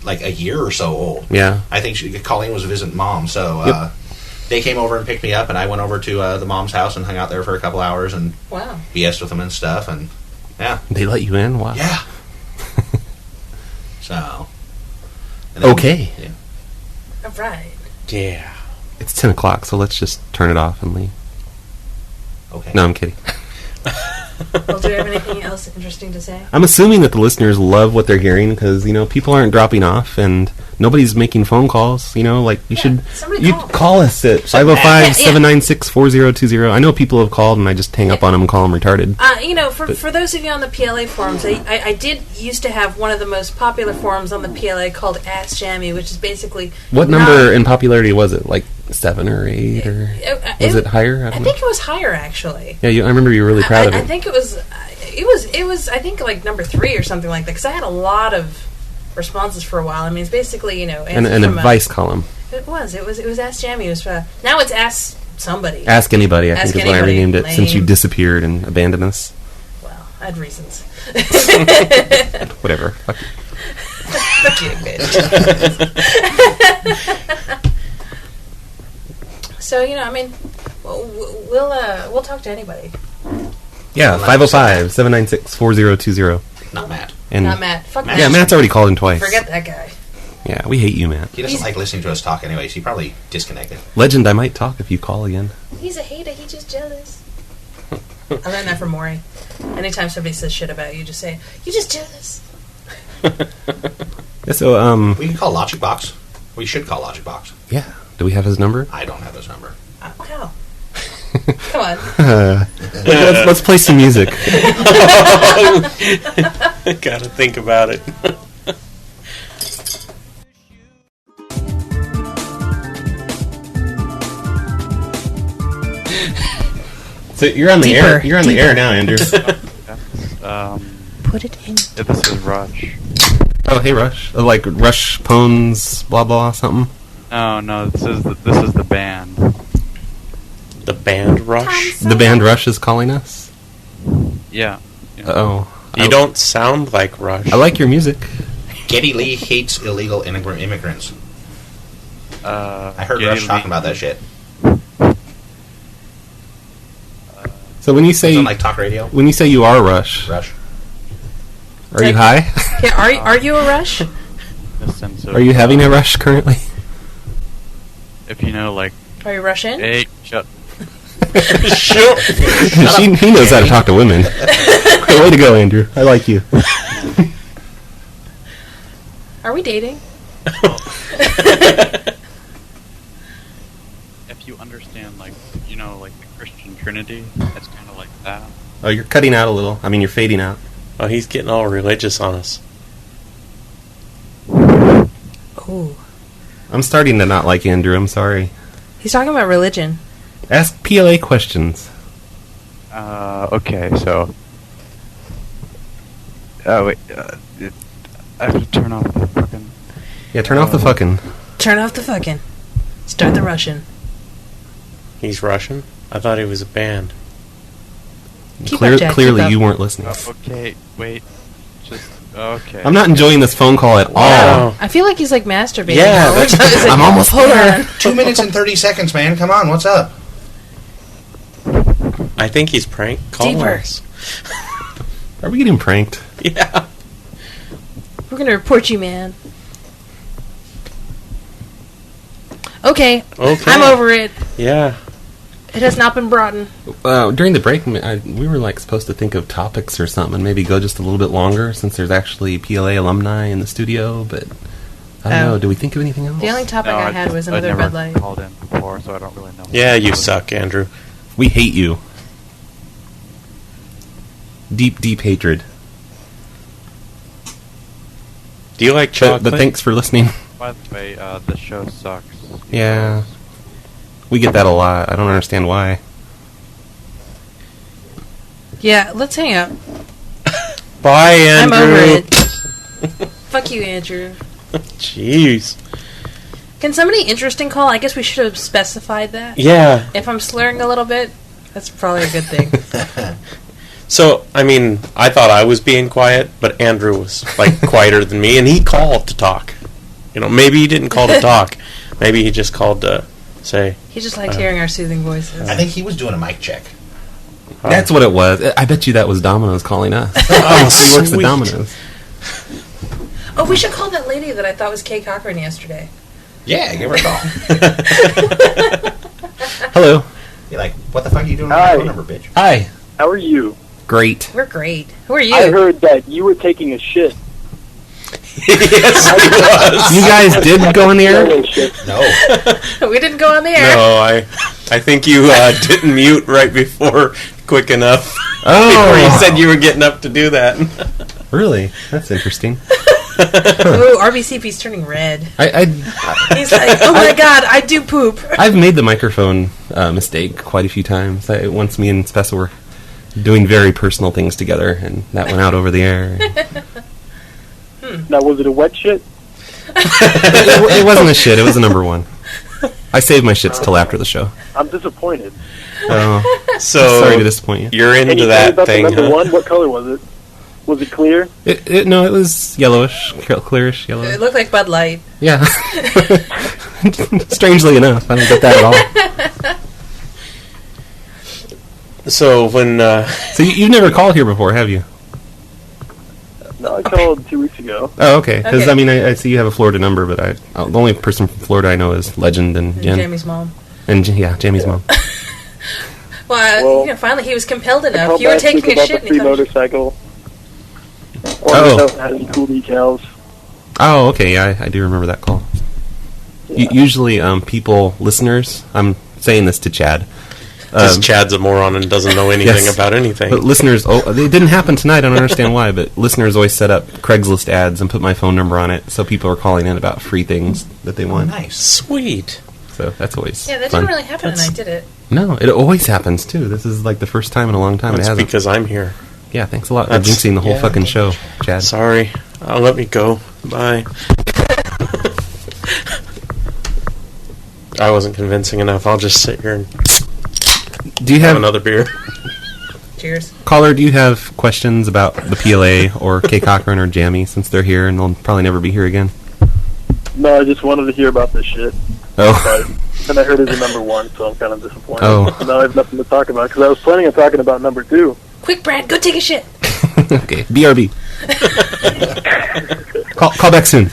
like a year or so old. Yeah, I think Colleen was visiting mom, so they came over and picked me up, and I went over to the mom's house and hung out there for a couple hours and BS with them and stuff, and they let you in. Wow. Yeah. So. Okay. Yeah. All right. Yeah. It's 10 o'clock, so let's just turn it off and leave. Okay. No, I'm kidding. Well, do you have anything else interesting to say? I'm assuming that the listeners love what they're hearing because, people aren't dropping off and nobody's making phone calls. You should call us at 505-796-4020. I know people have called and I just hang up on them and call them retarded. For those of you on the PLA forums, I did used to have one of the most popular forums on the PLA called Ask Jammie, which is basically... What number in popularity was it? Like 7 or 8? Or was it higher? I think it was higher, actually. Yeah, I remember you were really proud of it. I think it was I think like number 3 or something like that, because I had a lot of responses for a while. I mean, it's basically an advice column. It was Ask Jammie. It was now it's Ask Somebody. Ask Anybody. I think is what I renamed it since you disappeared and abandoned us. Well, I had reasons. Whatever. Fuck you. Fuck you, bitch. So we'll talk to anybody. Yeah, 505-796-4020. Not Matt. Not Matt. Fuck Matt. Yeah, Matt's already called in twice. Forget that guy. Yeah, we hate you, Matt. He doesn't like listening to us talk anyways. He probably disconnected. Legend, I might talk if you call again. He's a hater. He's just jealous. I learned that from Maury. Anytime somebody says shit about you, just say, "You're just jealous." Yeah, so, we can call Logic Box. We should call Logic Box. Yeah. Do we have his number? I don't have his number. How? Come on. Let's play some music. Gotta think about it. So you're on the air. You're on the air now, Andrew. Put it in. Yeah, this is Rush. Oh, hey, Rush. Like Rush Pones, blah blah something. No, this is the band. The band Rush. The band Rush is calling us. Yeah. Oh, you don't sound like Rush. I like your music. Geddy Lee hates illegal immigrants. I heard Rush talking about that shit. So when you say on, like, talk radio, when you say you are Rush, are you high? Yeah, are you a Rush? Are you having a rush currently? If you know, like Are you Russian? Hey, shut. He knows how to talk to women. Way to go, Andrew. I like you. Are we dating? If you understand, like the Christian Trinity, it's kind of like that. Oh, you're cutting out a little. I mean, you're fading out. Oh, he's getting all religious on us. Oh. I'm starting to not like Andrew. I'm sorry. He's talking about religion. Ask PLA questions. Okay, so... Oh, wait, I have to turn off the fucking... Yeah, turn off the fucking. Turn off the fucking. Start the Russian. He's Russian? I thought he was a band. Clearly you weren't listening. Okay, wait. Okay. I'm not enjoying this phone call at all. I feel like he's like masturbating. Yeah, I'm almost hold on. 2 minutes and 30 seconds, man. Come on, what's up? I think he's prank calling us. Are we getting pranked? Yeah. We're gonna report you, man. Okay. I'm over it. Yeah. It has not been brought in. During the break, we were like supposed to think of topics or something, and maybe go just a little bit longer since there's actually PLA alumni in the studio. But I don't know. Do we think of anything else? The only topic I had was another red light. I've never called in before, so I don't really know. Yeah, you suck, Andrew. We hate you. Deep, deep hatred. Do you like chocolate? But thanks for listening. By the way, the show sucks. Yeah. We get that a lot. I don't understand why. Yeah, let's hang up. Bye, Andrew. I'm over it. Fuck you, Andrew. Jeez. Can somebody interesting call? I guess we should have specified that. Yeah. If I'm slurring a little bit, that's probably a good thing. So, I mean, I thought I was being quiet, but Andrew was, like, quieter than me, and he called to talk. Maybe he didn't call to talk. Maybe he just called to say... He just liked hearing our soothing voices. I think he was doing a mic check. That's what it was. I bet you that was Domino's calling us. He works at Domino's. Oh, we should call that lady that I thought was Kay Cochran yesterday. Yeah, give her a call. Hello. You're like, what the fuck are you doing with my phone number, bitch? Hi. How are you? Great. We're great. Who are you? I heard that you were taking a shit. Yes, he was. You guys did go in the air? No. We didn't go on the air. No, I think you didn't mute right before quick enough. Oh. Before you said you were getting up to do that. Really? That's interesting. Ooh, RBCP's turning red. He's like, oh my god, I do poop. I've made the microphone mistake quite a few times. Once me and Spessa were doing very personal things together, and that went out over the air. Now, was it a wet shit? It wasn't a shit. It was a number one. I saved my shits till after the show. I'm disappointed. Oh, so sorry to disappoint you. You're into that thing, the number one? What color was it? Was it clear? No, it was yellowish, clearish yellow. It looked like Bud Light. Yeah. Strangely enough, I don't get that at all. So when so you've never called here before, have you? No, I called 2 weeks ago. Oh, okay. Because I mean, I see you have a Florida number, but the only person from Florida I know is Legend and Jen. Jammie's mom. And Jammie's mom. Well, finally he was compelled enough. You were taking a shit. The free motorcycle. Had any cool details. Oh, okay. Yeah, I do remember that call. Yeah. Usually, listeners. I'm saying this to Chad. Because Chad's a moron and doesn't know anything about anything. But listeners, it didn't happen tonight. I don't understand why, but listeners always set up Craigslist ads and put my phone number on it, so people are calling in about free things that they want. Nice. Sweet. So that's always that fun. didn't really happen tonight, did it? No, it always happens, too. This is like the first time in a long time it hasn't. Because I'm here. Yeah, thanks a lot for jinxing the whole fucking show, Chad. Sorry. Let me go. Bye. I wasn't convincing enough. I'll just sit here and do you have another beer. Cheers. Caller, do you have questions about the PLA or Kay Cochran or Jammie, since they're here and they'll probably never be here again? No, I just wanted to hear about this shit. Oh. And I heard it's a number one, so I'm kind of disappointed. Oh. So now I have nothing to talk about, because I was planning on talking about number two. Quick, Brad, go take a shit. Okay, BRB. Call back soon.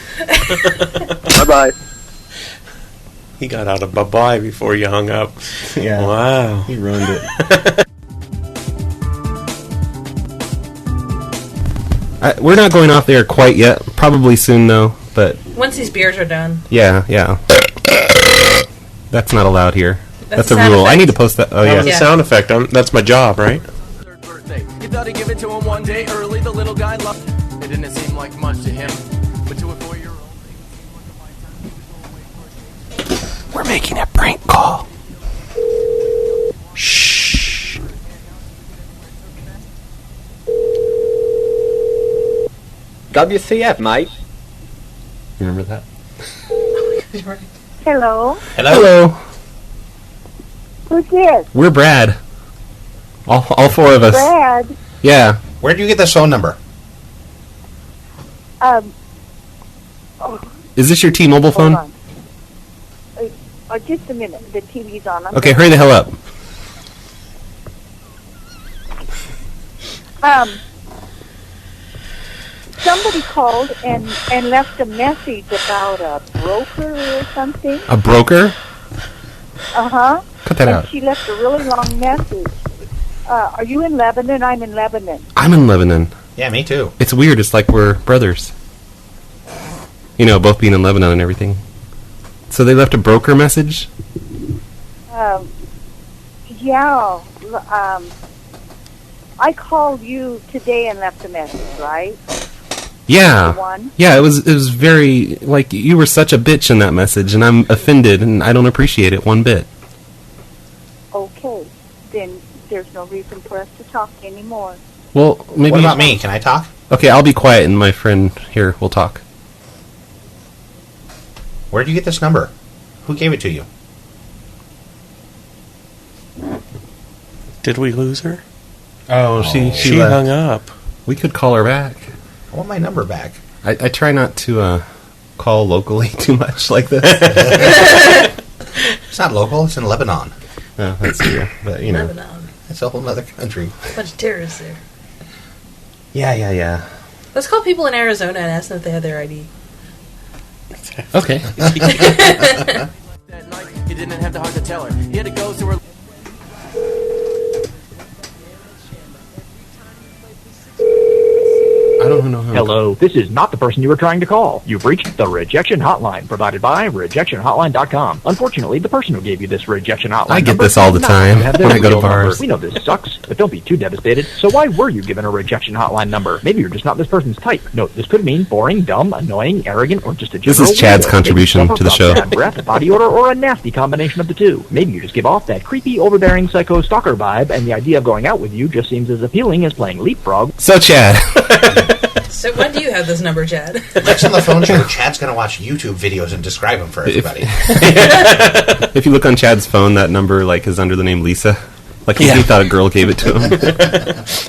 Bye-bye. He got out of bye-bye before you hung up. Yeah. Wow. He ruined it. We're not going off the air quite yet. Probably soon, though. But once these beers are done. Yeah. That's not allowed here. That's a sound rule. effect. I need to post that. Oh, yeah. The sound effect. That's my job, right? You thought he'd give it to him one day early. The little guy loved it. Didn't seem like much to him, but to a 4-year-old. We're making a prank call. Shh. WCF, mate. You remember that? Hello. Hello. Who's this? We're Brad. All four of us. Brad. Yeah. Where'd you get this phone number? Is this your T-Mobile phone? Hold on. Just a minute. The TV's on. Okay, hurry the hell up. Somebody called and left a message about a broker or something. A broker? Uh-huh. Cut that and out. She left a really long message. Are you in Lebanon? I'm in Lebanon. I'm in Lebanon. Yeah, me too. It's weird. It's like we're brothers. You know, both being in Lebanon and everything. So they left a broker message? Yeah. I called you today and left a message, right? Yeah. The one? Yeah, it was very, like, you were such a bitch in that message, and I'm offended, and I don't appreciate it one bit. Okay. Then there's no reason for us to talk anymore. Well, maybe... What about me? Can I talk? Okay, I'll be quiet, and my friend here will talk. Where'd you get this number? Who gave it to you? Did we lose her? Oh, she left. hung up. We could call her back. I want my number back. I try not to call locally too much like this. It's not local. It's in Lebanon. Oh, that's true. But, you know. Lebanon. It's a whole other country. Bunch of terrorists there. Yeah. Let's call people in Arizona and ask them if they have their ID. Okay. That night, he didn't have the heart to tell her. He had to go to her. I don't know how. Hello, this is not the person you were trying to call. You've reached the rejection hotline provided by rejectionhotline.com. Unfortunately, the person who gave you this rejection hotline I get number this all the does not time have their when I go to real number. bars. We know this sucks, but don't be too devastated. So why were you given a rejection hotline number? Maybe you're just not this person's type. Note, this could mean boring, dumb, annoying, arrogant, or just a general This is Chad's weirdo. contribution Maybe you to the suffer show. from bad breath, body odor, or a nasty combination of the two. Maybe you just give off that creepy, overbearing, psycho stalker vibe, and the idea of going out with you just seems as appealing as playing leapfrog. So, Chad. So when do you have this number, Chad? Next on the phone show, Chad's going to watch YouTube videos and describe them for everybody. If you look on Chad's phone, that number is under the name Lisa. He thought a girl gave it to him.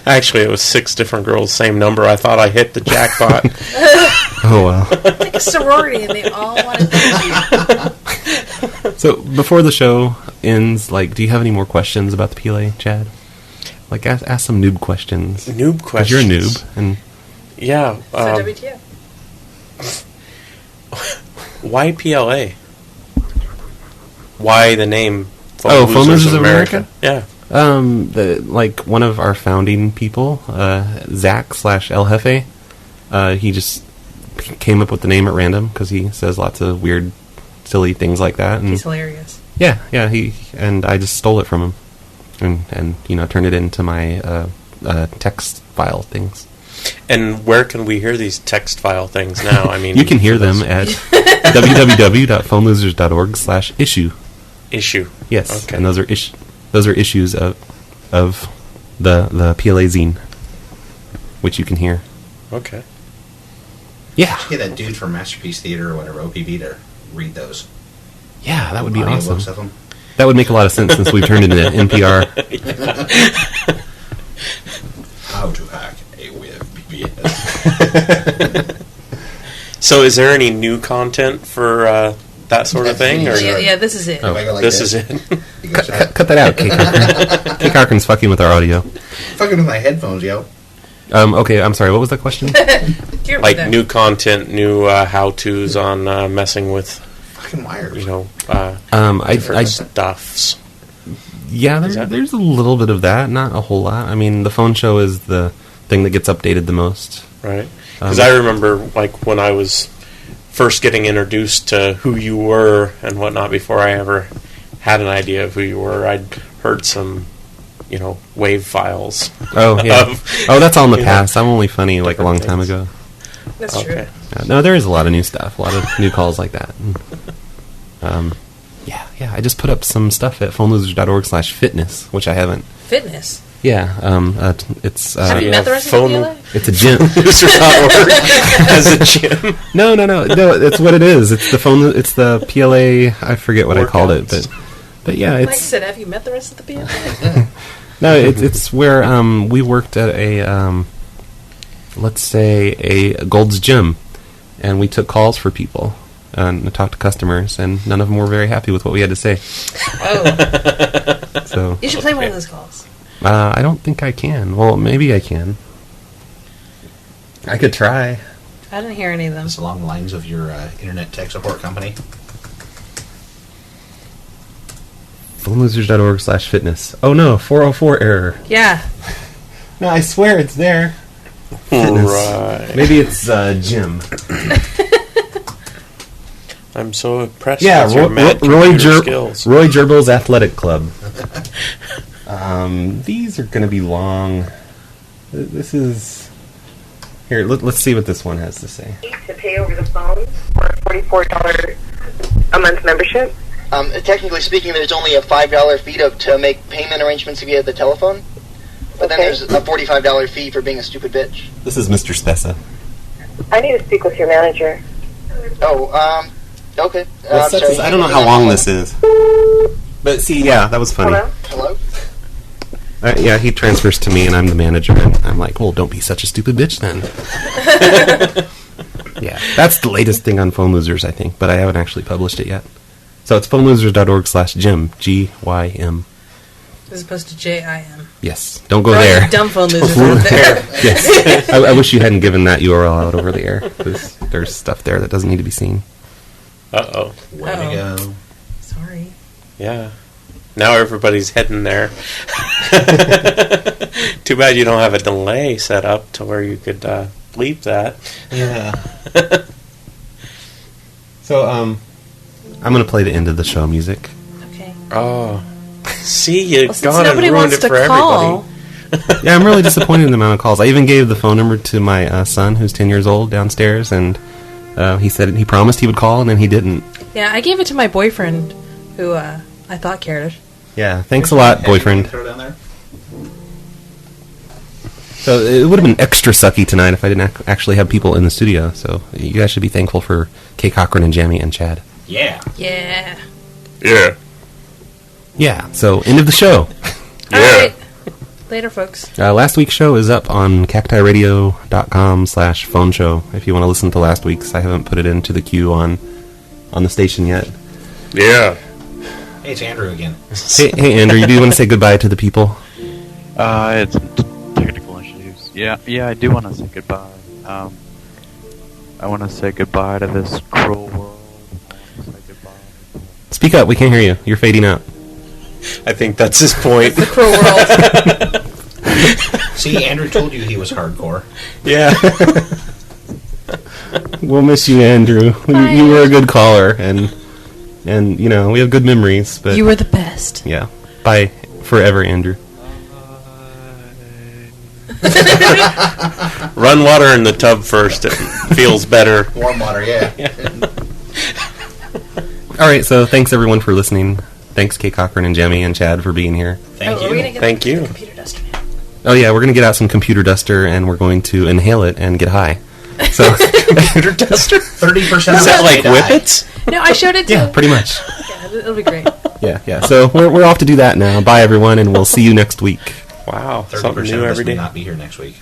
Actually, it was 6 different girls, same number. I thought I hit the jackpot. Oh, wow. It's like a sorority, and they all want to. So, before the show ends, do you have any more questions about the PLA, Chad? Ask some noob questions. Noob 'Cause questions? you're a noob. And yeah. So WTF? Why PLA? Why the name Phone Losers of America? Yeah. One of our founding people, Zach/El Jefe, he just came up with the name at random because he says lots of weird, silly things like that. And He's hilarious. Yeah. I just stole it from him, and turned it into my text file things. And where can we hear these text file things now? I mean, you can hear them at www.phonelosers.org/issue. Issue. Yes, okay. And those are issues of the PLA zine, which you can hear. Okay. Yeah. Get that dude from Masterpiece Theater or whatever, OPB, to read those. Yeah, that would be Audiobooks awesome. of them. That would make a lot of sense since we've turned into NPR. How to hack a with BBS. So, is there any new content for that sort of thing? Or Yeah, this is it. Oh, this is it. Cut that out, kcochran. kcochran's fucking with our audio. Fucking with my headphones, yo. Okay, I'm sorry. What was the question? New content, new how-tos on messing with fucking wires. Different stuffs. Yeah, there's a little bit of that, not a whole lot. I mean, the phone show is the thing that gets updated the most. Right. Because I remember, like, when I was first getting introduced to who you were and whatnot, before I ever had an idea of who you were, I'd heard some, wave files. Oh, yeah. That's all in the past. I'm only funny, like, a long time ago. That's true. No, there is a lot of new stuff, a lot of new calls like that. Yeah, I just put up some stuff at phonelosers.org/fitness, which I haven't. Fitness? Yeah, it's... Have you met the rest of the PLA? It's a gym. As a gym? No, it's what it is. It's the PLA, I forget what I called it, but yeah, it's... Like I said, have you met the rest of the PLA? No, it's where we worked at a, let's say, a Gold's Gym, and we took calls for people. And talked to customers, and none of them were very happy with what we had to say. Oh. So you should play one of those calls. I don't think I can. Well, maybe I can. I could try. I didn't hear any of them. It's along the lines of your internet tech support company. phonelosers.org/fitness. Oh no, 404 error. Yeah. No, I swear it's there. Right. Maybe it's Jim. I'm so impressed Yeah, with your mad computer skills. Roy Gerbil's Athletic Club. These are going to be long. This is... Here, let's see what this one has to say. To pay over the phone for a $44 a month membership? Technically speaking, there's only a $5 fee to make payment arrangements via the telephone. But then there's a $45 fee for being a stupid bitch. This is Mr. Spessa. I need to speak with your manager. Oh, okay. Sorry. I don't know how long this is. But see, yeah, that was funny. Hello? Yeah, he transfers to me, and I'm the manager, and I'm like, well, don't be such a stupid bitch, then. Yeah, that's the latest thing on Phone Losers, I think, but I haven't actually published it yet. So it's phonelosers.org/Jim, G-Y-M. As opposed to J-I-M. Yes, don't go For all there. you dumb phone losers out there. Yes, I wish you hadn't given that URL out over the air, because there's stuff there that doesn't need to be seen. Uh-oh. Way to go. Sorry. Yeah. Now everybody's heading there. Too bad you don't have a delay set up to where you could bleep that. Yeah. So, I'm going to play the end of the show music. Okay. Oh. See, you well, gone and ruined it for everybody. Yeah, I'm really disappointed in the amount of calls. I even gave the phone number to my son, who's 10 years old, downstairs, and he said he promised he would call, and then he didn't. Yeah, I gave it to my boyfriend, who I thought cared. Yeah, thanks a lot, boyfriend. Throw down there. So it would have been extra sucky tonight if I didn't actually have people in the studio. So you guys should be thankful for Kcochran and Jammie and Chad. Yeah. Yeah. Yeah. Yeah, so end of the show. Yeah. All right. Later, folks. Last week's show is up on cactiradio.com/phone show. If you want to listen to last week's, I haven't put it into the queue on the station yet. Yeah. Hey, it's Andrew again. Hey, Andrew, do you want to say goodbye to the people? It's technical issues. Yeah, I do want to say goodbye. I want to say goodbye to this cruel world. I want to say goodbye. Speak up, we can't hear you. You're fading out. I think that's his point. The cruel world. See, Andrew told you he was hardcore. Yeah. We'll miss you, Andrew. You were a good caller, and you know, we have good memories. But you were the best. Yeah. Bye forever, Andrew. Run water in the tub first. It feels better. Warm water, yeah. All right, so thanks everyone for listening. Thanks, Kcochran and Jammie and Chad for being here. Thank you. We're gonna get Thank you. The computer duster now. Oh yeah, we're gonna get out some computer duster and we're going to inhale it and get high. So computer duster, 30%. Is that like whippets? No, I showed it to. Yeah, pretty much. Yeah, it'll be great. Yeah. So we're off to do that now. Bye everyone, and we'll see you next week. Wow, 30% something new of us every may day. not be here next week.